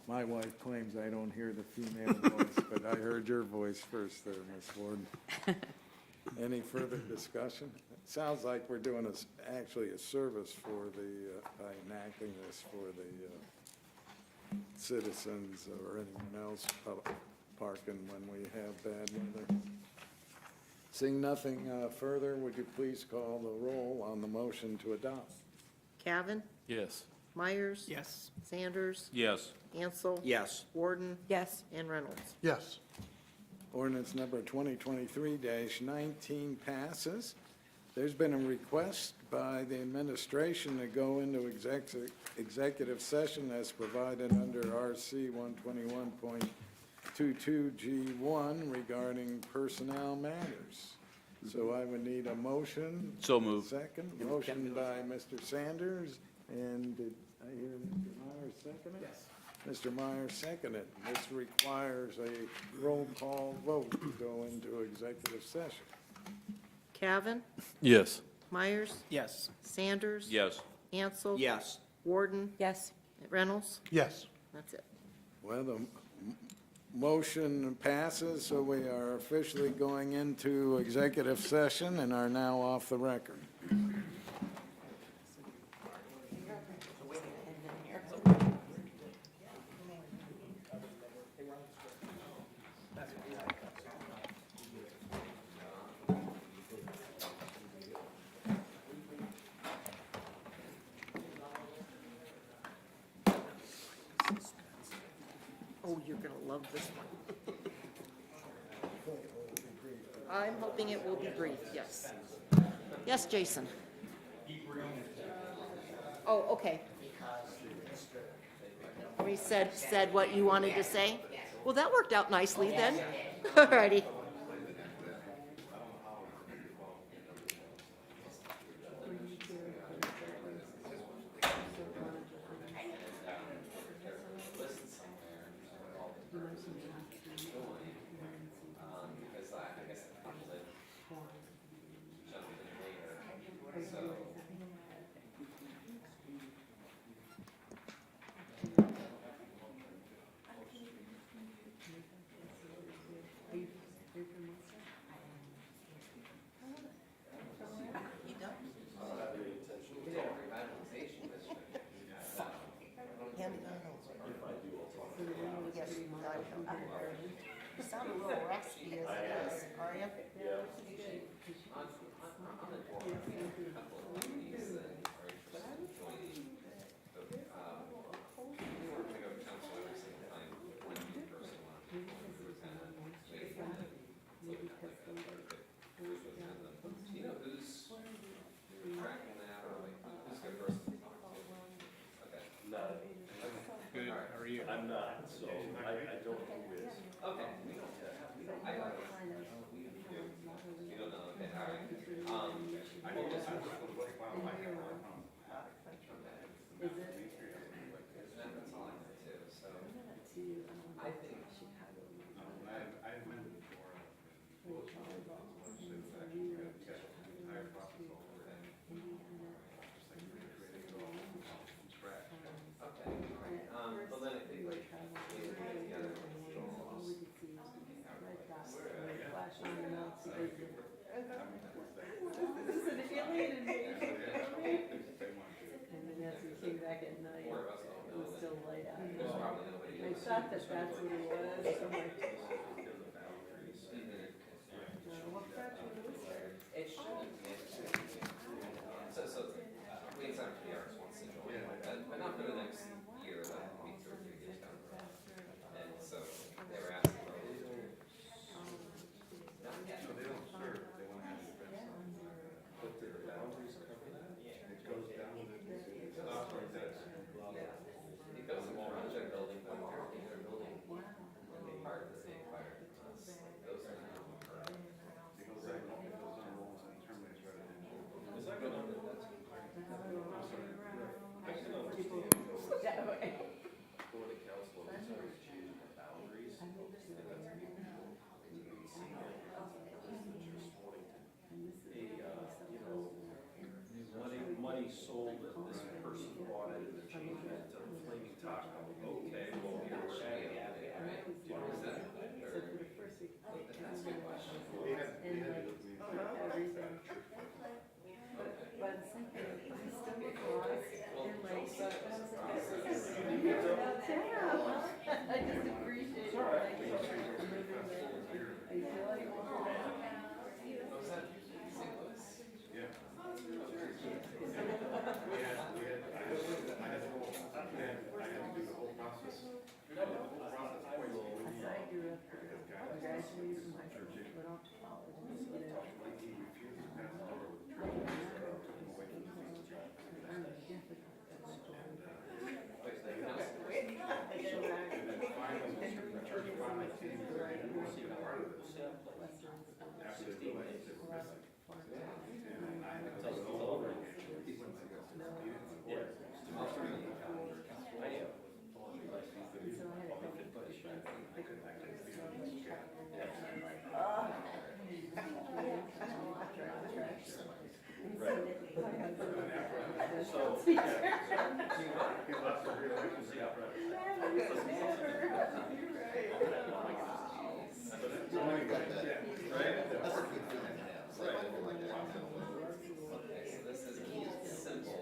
My wife claims I don't hear the female voice, but I heard your voice first there, Ms. Warden. Any further discussion? It sounds like we're doing actually a service for by enacting this for the citizens or anyone else parking when we have bad weather. Seeing nothing further, would you please call the roll on the motion to adopt? Cavan, Yes. Myers. Yes. Sanders, Yes. Ansel. Yes. Warden, Yes. and Reynolds. Yes. Ordinance number 2023-19 passes. There's been a request by the administration to go into executive session as provided under RC 121.22G1 regarding personnel matters. So I would need a motion. So moved. Second, motion by Mr. Sanders, and did I hear Mr. Myers second it? Yes. Mr. Myers seconded. This requires a roll call vote to go into executive session. Cavan, Yes. Myers, Yes. Sanders. Yes. Ansel. Yes. Warden, Yes. Reynolds. Yes. That's it. Well, the motion passes, so we are officially going into executive session and are now off the record. Oh, you're going to love this one. I'm hoping it will be brief, yes. Yes, Jason? Oh, okay. We said what you wanted to say? Well, that worked out nicely then. All righty. You sound a little rusty as it is, are you? Good, how are you? I'm not, so I don't know who is. Okay. I don't know. You don't know, okay, all right. I know this is. That's all I know too, so. I think. Okay, all right, well then I think like, maybe we get together. It shouldn't be. So, we can sign PRs once in a while, but not for the next year, that will be 2 or 3 years down the road. And so, they were asking about. So they don't serve, they want to have the but their boundaries cover that? It goes down to the. It goes to the project building, but apparently they're building the part that they acquired from us, like those are now. Is that good? For the council, it's always changing the boundaries. Money sold that this person bought it and they're changing it to the Flaming Taco. Okay, well, you're saying. Do you know what that? That's a good question. So, yeah. He's left for reelection, see how This is simple.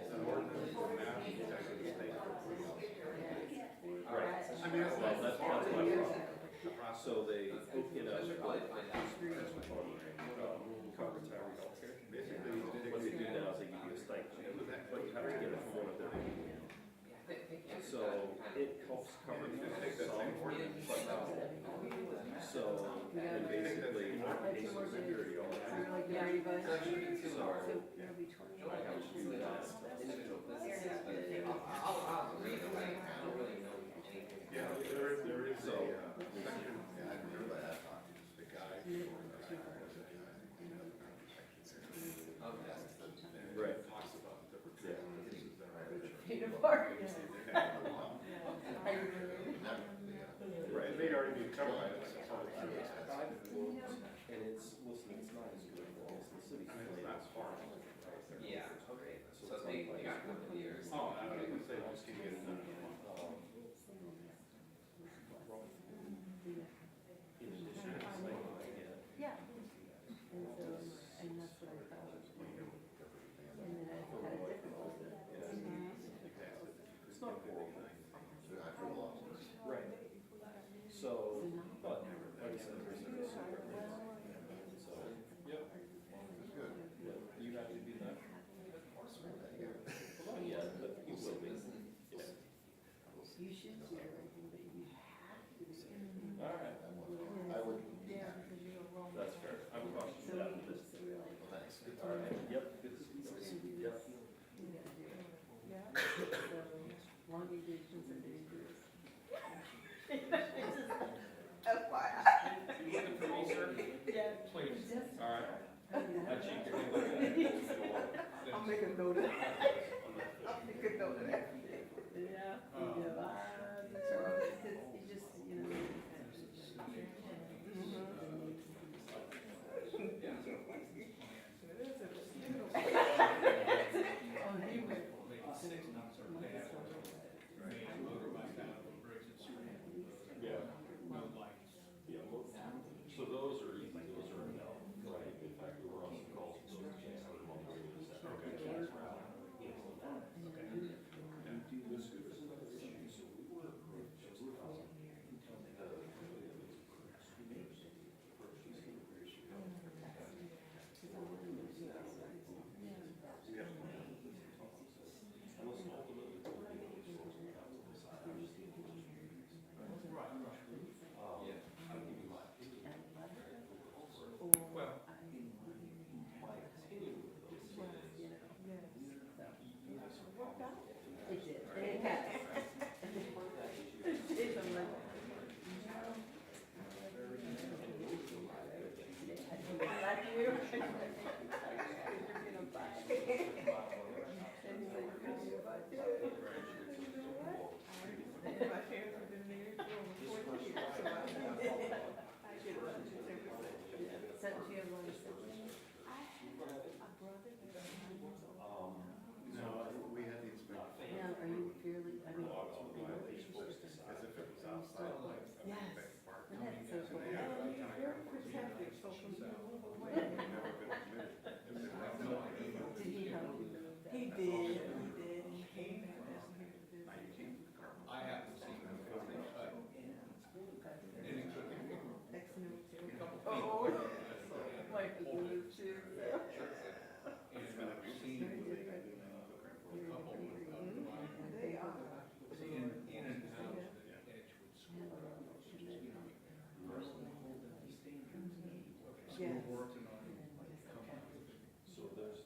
Right. I mean, well, that's my problem. So they get us covered retiree healthcare. Basically, what they do now is they give you a stipend, but you have to get it from one of their people. So it helps cover some, but not all. So, and basically, it's security all that. So, I help do that. Yeah, there is a, right. Right, it may already be covered by this. And it's, listen, it's not as good as the city's plan. That's far. Yeah, okay. So they got a couple of years. Oh, I was gonna say, let's keep getting that. In addition to the site, yeah. It's not horrible. Right. So, but, like I said, there's a super things. So, yep. Good. You have to do that? Well, yeah, but you will be. Yeah. You should do everything, but you have to do it. All right. I would. That's fair. I would caution you that. Thanks. All right. Yep. Good to see you. Yep. Long vacations are dangerous. You looking for me, sir? Yeah. Please. All right. I'll make a note of that. I'll make a note of that. Yeah. It's just, you know. So those are easy, those are no, right? In fact, we were on some calls with those guys. Okay. It did. It has. It's a like. Like you. My parents have been married for 40 years, so I get it. So she has one sibling. I have a brother that's 9 years old. No, we had the inspector. Now, are you fairly, I mean, As if it was outside. yes. And that's so cool. He's very protective, so from you move away. Did he help you? He did, he came back down here to visit. I haven't seen him. Ex-military. Oh, like the blue too. They are. Yeah. So there's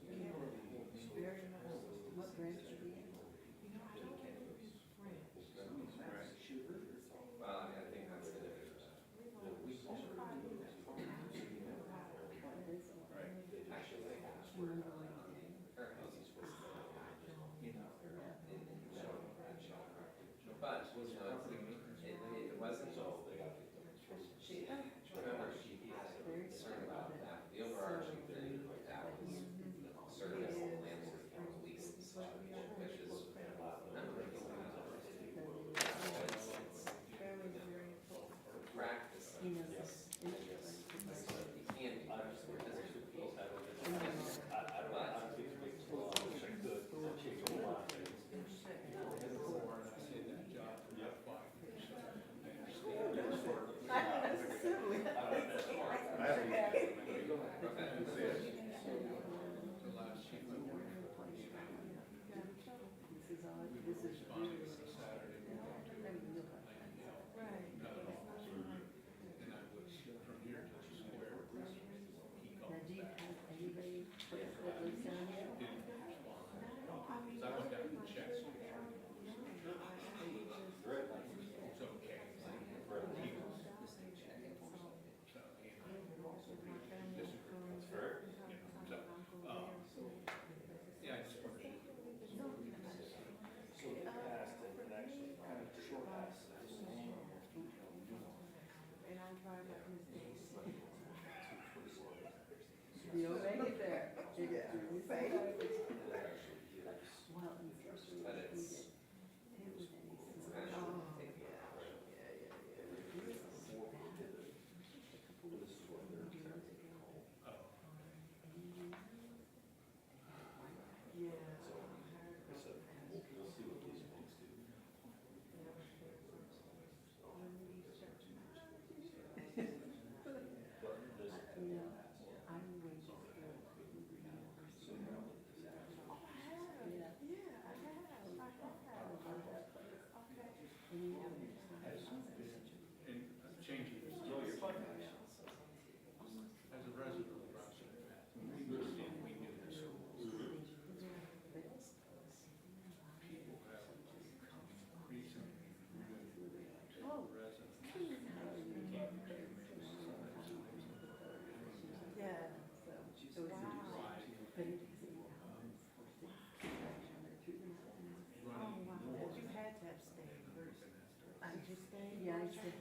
Yeah, I said,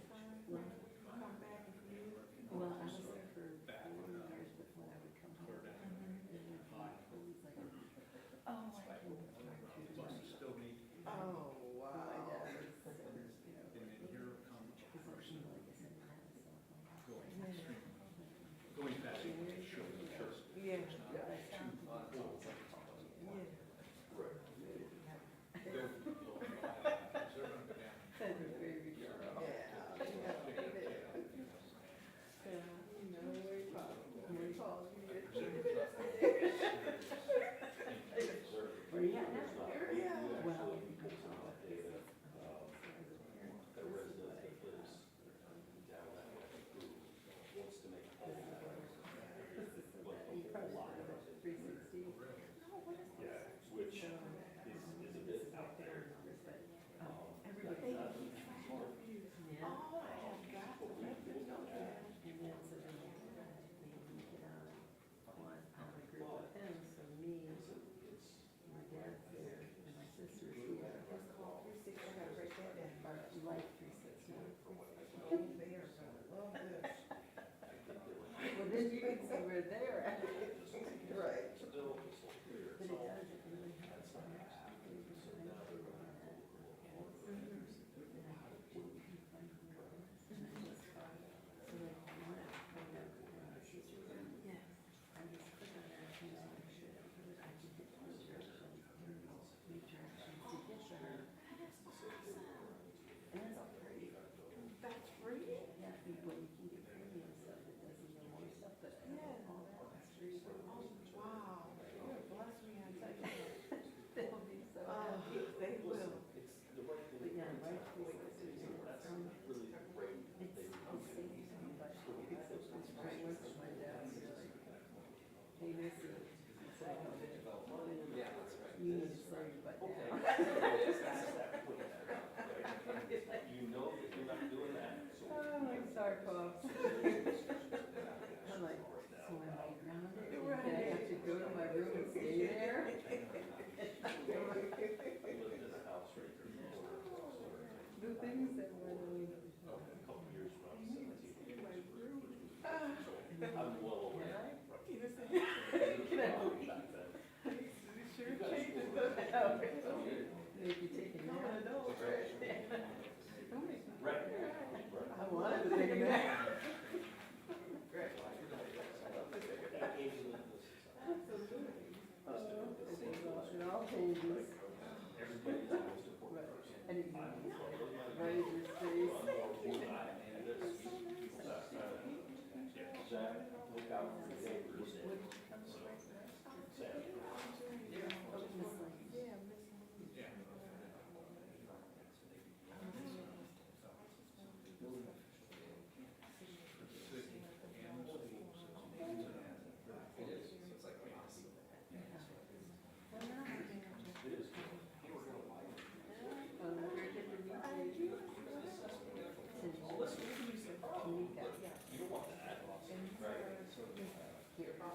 well, come back if you, well, I was there for 4 years, but when I would come home. And then it was like, oh, I can work through the night. Oh, wow. My dad was, because like I said, I didn't have a cell phone. Going back to show, Yeah. We're there. Right. But it doesn't really have so much to do with the That's free? Yeah, well, you can get premium stuff that doesn't know more stuff, but all that's free. Oh, wow. You're bless me, I tell you. They'll be so happy. They will. But yeah, right, it's I went to my dad's, hey, Missy, I said, you need to slow your butt down. you know that you're not doing that. Oh, I'm sorry, Pops. I'm like, so am I grounded? Did I have to go to my room and stay there? The things that were really. I'm well aware. Can I believe? Sure changes the house. Make you take a nap. Don't make me. Right. I wanted to take a nap. It all changes. And it raise your face. Zach, look out for the neighbors.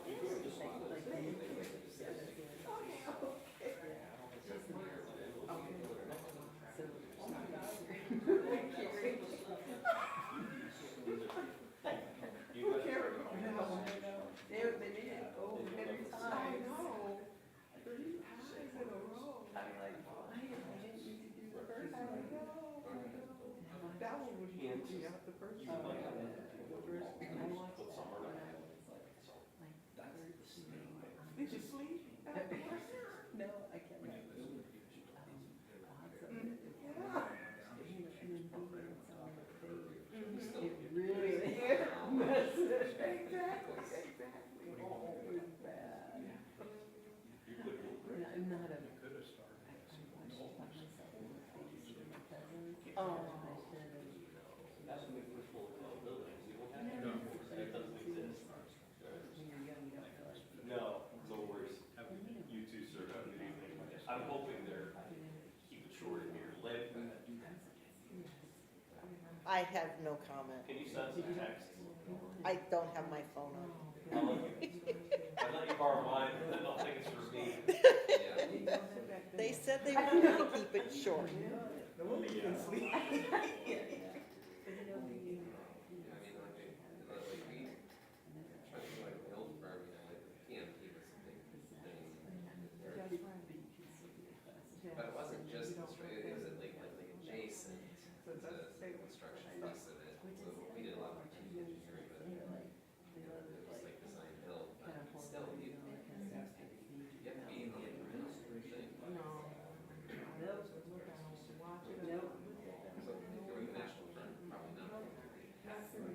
Here. Did you sleep? No, I can't. It really messes it. Exactly. Oh, it was bad. I'm not a. I watched myself in the face with my cousins. Oh, I should have. When you're young, you don't realize. No, no worries. You too, sir. Have a good evening. I'm hoping they're, keep it short in here. I have no comment. Can you send some text? I don't have my phone on. I'll let you borrow mine, but then I'll think it's for me. They said they were going to keep it short. No wonder you didn't sleep. But it wasn't just Australia, it was like adjacent to the construction piece of it. So we did a lot of engineering, but it was like design build, but still, you have to be in the administrative thing. No. Nope. So if you're a national firm, probably not. So do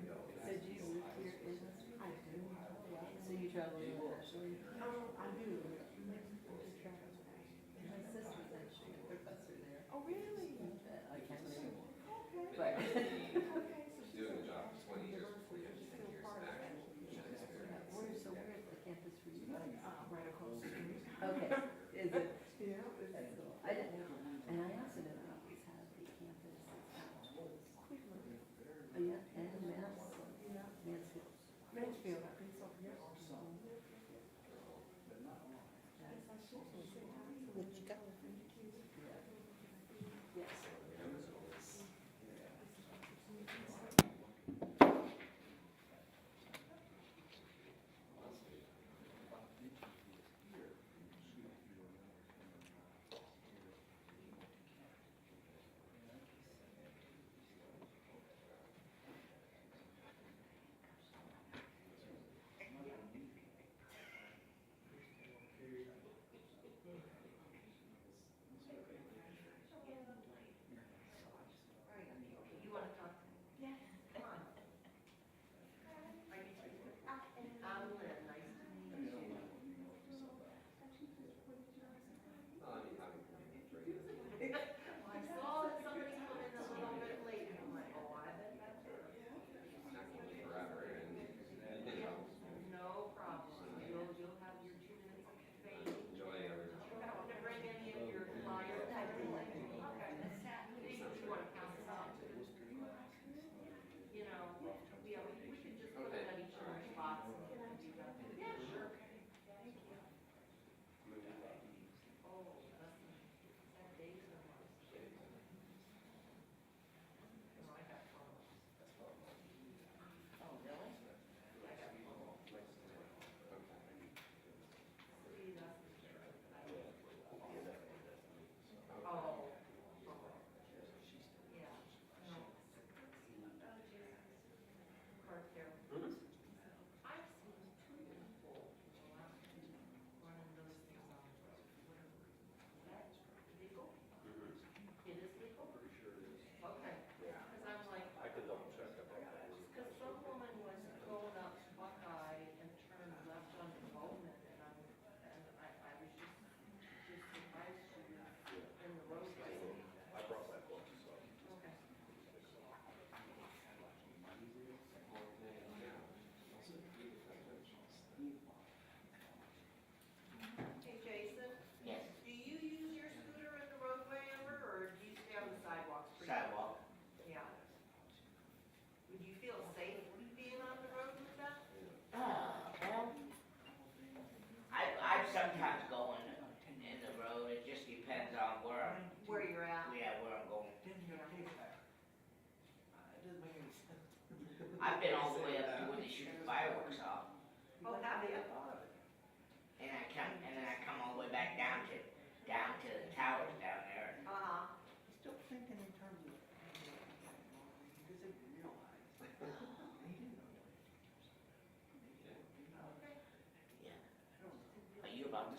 you live here in this? I do. So you travel internationally? I do. My sister's actually a professor there. Oh, really? I can't remember. But. Doing the job for 20 years before you have 10 years of actual experience. So where's the campus for you? Right across the street. Okay, is it? Yeah. That's cool. I didn't know, and I also didn't always have the campus Cleveland. Yeah, and Mansfield. Mansfield, I think so, yeah. What you got? Yes.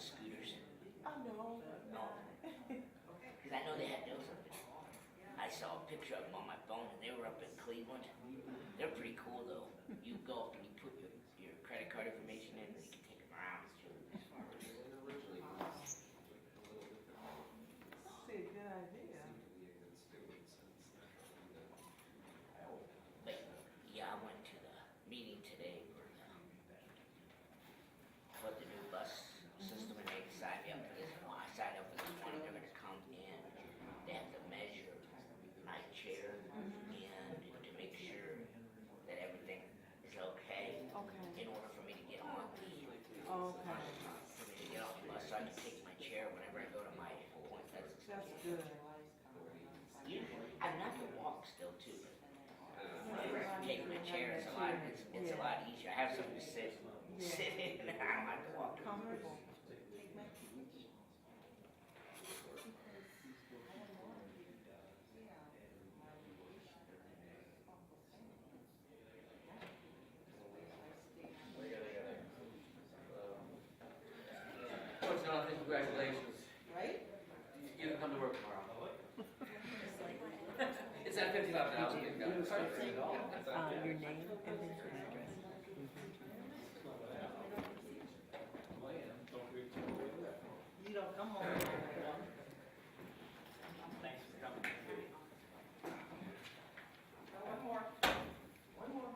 the scooters? Oh, no, no. Because I know they had those up in, I saw a picture of them on my phone, and they were up in Cleveland. They're pretty cool, though. You go up and you put your credit card information in, and you can take them around. As far as See, good idea. But, yeah, I went to the meeting today for the new bus system, and they signed me up for this. Well, I signed up for this one, they're gonna come in, they have to measure my chair and to make sure that everything is okay. Okay. In order for me to get on the, Okay, for me to get on the bus, so I can take my chair whenever I go to my appointments. that's good. Usually, I'm not to walk still too, but taking my chair is a lot, it's a lot easier. I have something to sit in, I don't have to walk. Comfortable. Coach Jonathan, congratulations. Right? You can come to work tomorrow. It's at 55,000. Your name and then your address. You don't come home. Thanks for coming. One more. One more.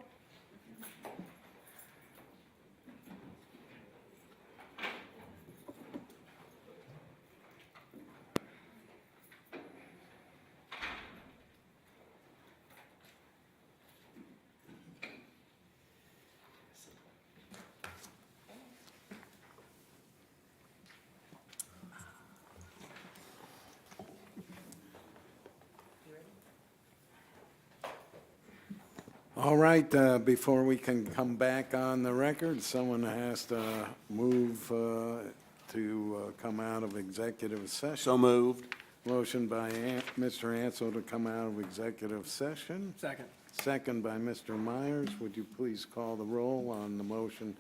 All right, before we can come back on the record, someone has to move to come out of executive session. So moved. Motion by Mr. Ansel to come out of executive session. Second. Second by Mr. Myers. Would you please call the roll on the motion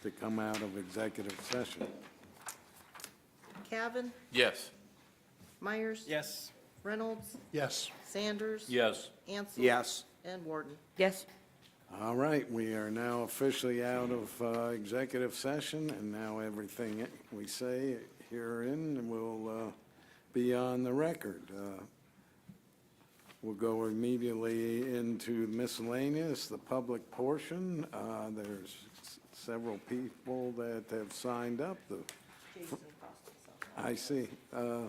to come out of executive session? Cavan, Yes. Myers. Yes. Reynolds, Yes. Sanders. Yes. Ansel. Yes. And Warden. Yes. All right, we are now officially out of executive session, and now everything we say herein will be on the record. We'll go immediately into miscellaneous, the public portion. There's several people that have signed up. I see. The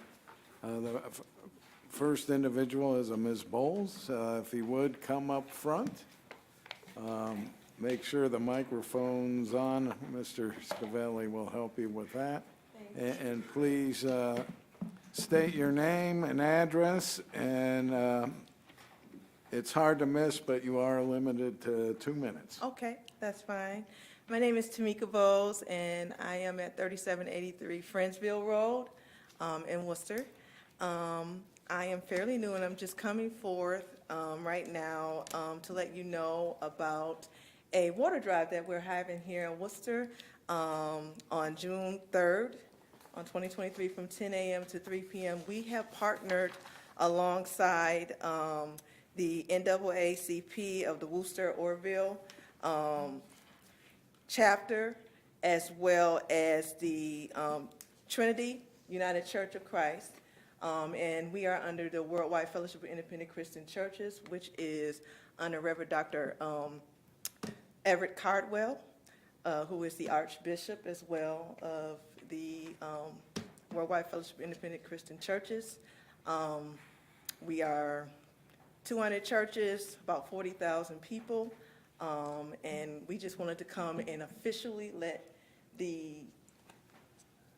first individual is a Ms. Bowles. If he would come up front. Make sure the microphone's on. Mr. Scavelli will help you with that. And please state your name and address, and it's hard to miss, but you are limited to 2 minutes. Okay, that's fine. My name is Tamika Bowles, and I am at 3783 Friendsville Road in Worcester. I am fairly new, and I'm just coming forth right now to let you know about a water drive that we're having here in Worcester on June 3rd, on 2023, from 10 a.m. to 3 p.m. We have partnered alongside the NAACP of the Worcester-Orville chapter, as well as the Trinity United Church of Christ. And we are under the Worldwide Fellowship of Independent Christian Churches, which is under Reverend Dr. Everett Cardwell, who is the Archbishop as well of the Worldwide Fellowship of Independent Christian Churches. We are 200 churches, about 40,000 people, and we just wanted to come and officially let the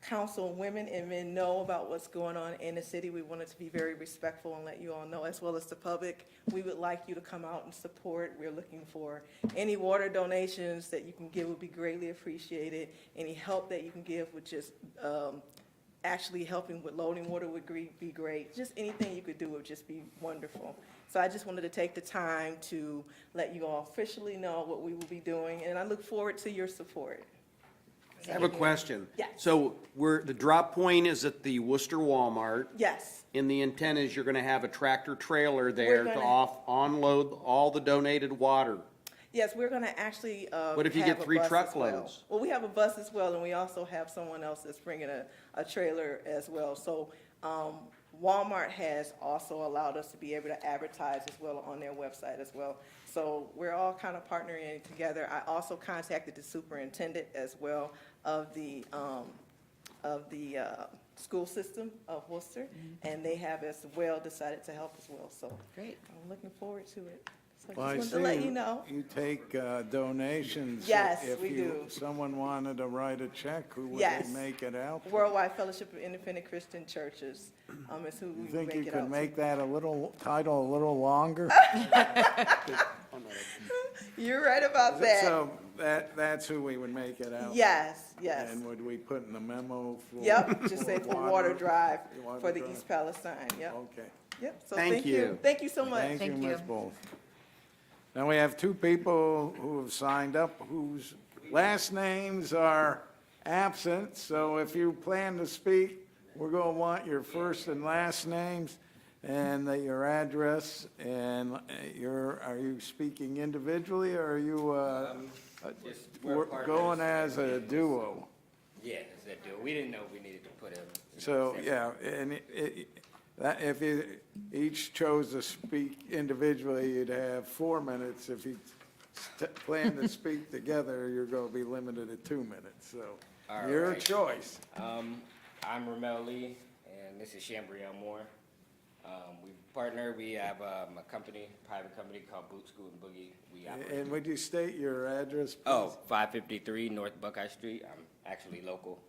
council women and men know about what's going on in the city. We wanted to be very respectful and let you all know, as well as the public. We would like you to come out and support. We're looking for any water donations that you can give would be greatly appreciated. Any help that you can give would just actually helping with loading water would be great. Just anything you could do would just be wonderful. So I just wanted to take the time to let you all officially know what we will be doing, and I look forward to your support. I have a question. Yes. So the drop point is at the Worcester Walmart, Yes, and the intent is you're gonna have a tractor trailer there to gonna- unload all the donated water. yes, we're gonna actually, What if you have get a 3 bus as well. truckloads? Well, we have a bus as well, and we also have someone else that's bringing a trailer as well. So, Walmart has also allowed us to be able to advertise as well on their website as well. So we're all kind of partnering together. I also contacted the superintendent as well of the school system of Worcester, and they have as well decided to help as well. So Great. I'm looking forward to it. So Well, I I just wanted to let see you know. You take donations. Yes, If we do. someone wanted to write a check, who would Yes. they make it out to? Worldwide Fellowship of Independent Christian Churches is who we You make think you it could out make that title a little longer? to. You're right about that. So that's who we would make it out? to? Yes, yes. And would we put in the memo for? Yep, just say for Water Drive, Water for the Drive. East Palestine, yep, Okay. yep. So Thank you. Thank you so much. Thank you, Thank Ms. you. Bowles. Now, we have 2 people who have signed up whose last names are absent, so if you plan to speak, we're going to want your first and last names and your address, and are you speaking individually, or are you going as a duo? Yeah, it's that deal. We didn't know we needed to put him. So, yeah, and if you each chose to speak individually, you'd have 4 minutes. If you plan to speak together, you're going to be limited to 2 minutes, so All your right. choice. I'm Ramel Lee, and this is Chambrielle Moore. We partner. We have a private company called Boot Scoot and Boogie. We operate. And would you state your address, please? Oh, 553 North Buckeye Street. I'm actually local.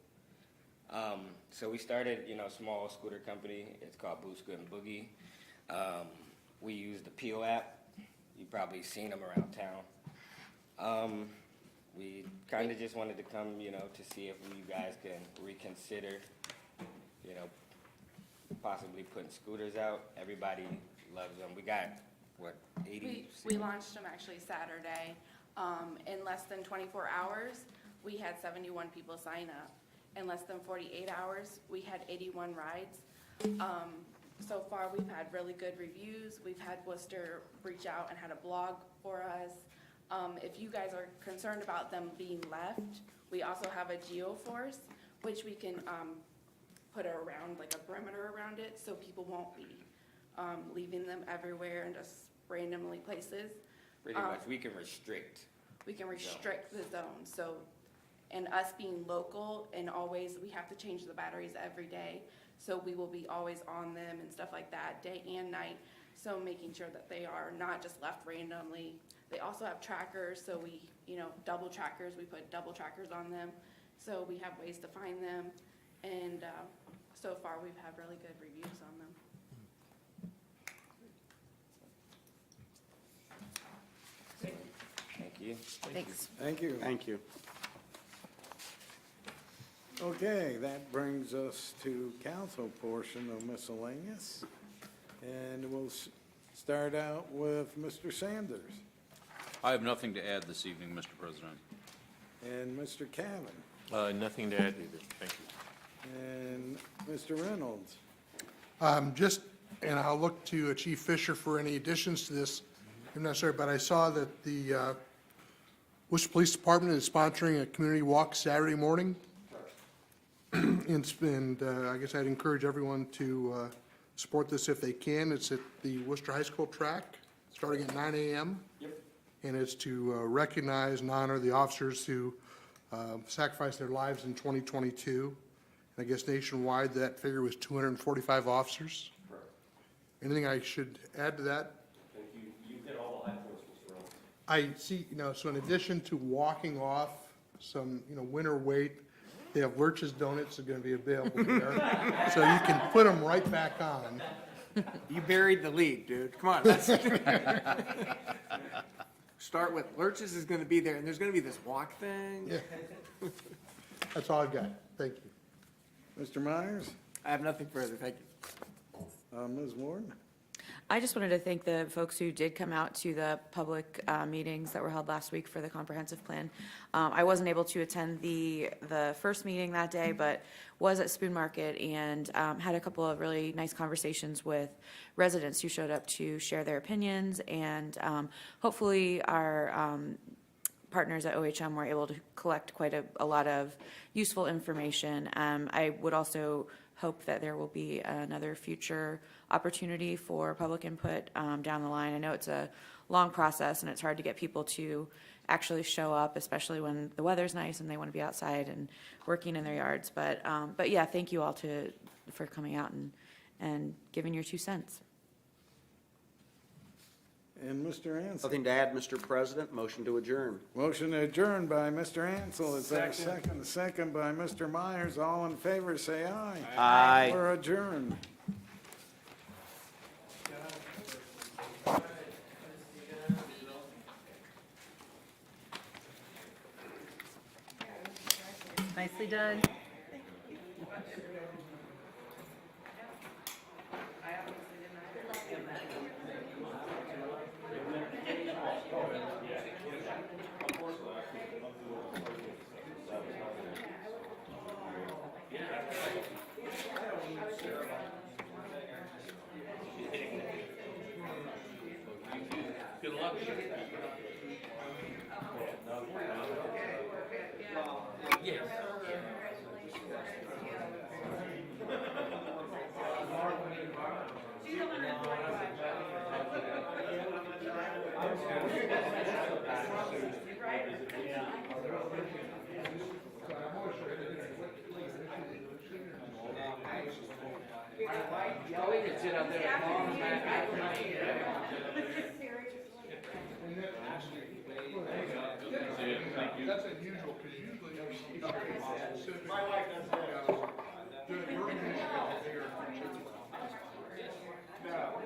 So we started, small scooter company. It's called Boot Scoot and Boogie. We use the Peel app. You've probably seen them around town. We kind of just wanted to come, to see if you guys can reconsider, possibly putting scooters out. Everybody loves them. We got, 80? We launched them actually Saturday. In less than 24 hours, we had 71 people sign up. In less than 48 hours, we had 81 rides. So far, we've had really good reviews. We've had Worcester reach out and had a blog for us. If you guys are concerned about them being left, we also have a geoforce, which we can put around, like a perimeter around it, so people won't be leaving them everywhere and just randomly places. Pretty much, we can restrict. We can restrict the zone, so, and us being local and always, we have to change the batteries every day. So we will be always on them and stuff like that, day and night. So making sure that they are not just left randomly. They also have trackers, so we, double trackers, we put double trackers on them. So we have ways to find them. And so far, we've had really good reviews on them. Thank you. Thanks. Thank you. Thank you. Okay, that brings us to council portion of miscellaneous. And we'll start out with Mr. Sanders I have nothing to add this evening, Mr. President. and Mr. Cavan Nothing to add either. Thank you. and Mr. Reynolds. And I'll look to Chief Fisher for any additions to this, if necessary, but I saw that the Worcester Police Department is sponsoring a community walk Saturday morning. And I guess I'd encourage everyone to support this if they can. It's at the Worcester High School track, starting at 9 a.m. Yep. And it's to recognize and honor the officers who sacrificed their lives in 2022. And I guess nationwide, that figure was 245 officers. Anything I should add to that? Thank you. You hit all the high points, Mr. Reynolds. I see, so in addition to walking off some, winter weight, they have Lurch's Donuts are going to be available there. So you can put them right back on. You buried the lead, dude. Come on, let's start with Lurch's is gonna be there, and there's gonna be this walk thing. Yeah. That's all I've got. Thank you. Mr. Myers, I have nothing further, thank you. Ms. Warden. I just wanted to thank the folks who did come out to the public meetings that were held last week for the comprehensive plan. I wasn't able to attend the first meeting that day, but was at Spoon Market and had a couple of really nice conversations with residents who showed up to share their opinions, and hopefully our partners at OHM were able to collect quite a lot of useful information. I would also hope that there will be another future opportunity for public input down the line. I know it's a long process and it's hard to get people to actually show up, especially when the weather's nice and they want to be outside and working in their yards. But yeah, thank you all for coming out and giving your 2 cents. And Mr. Ansel. Nothing to add, Mr. President. Motion to adjourn. Motion adjourned by Mr. Ansel. Is there a second? Second by Mr. Myers. All in favor, say aye. Aye. We're adjourned. Nicely done. Good luck. Yes. We can sit out there and call them back after night. That's unusual, because usually, my wife does that. No.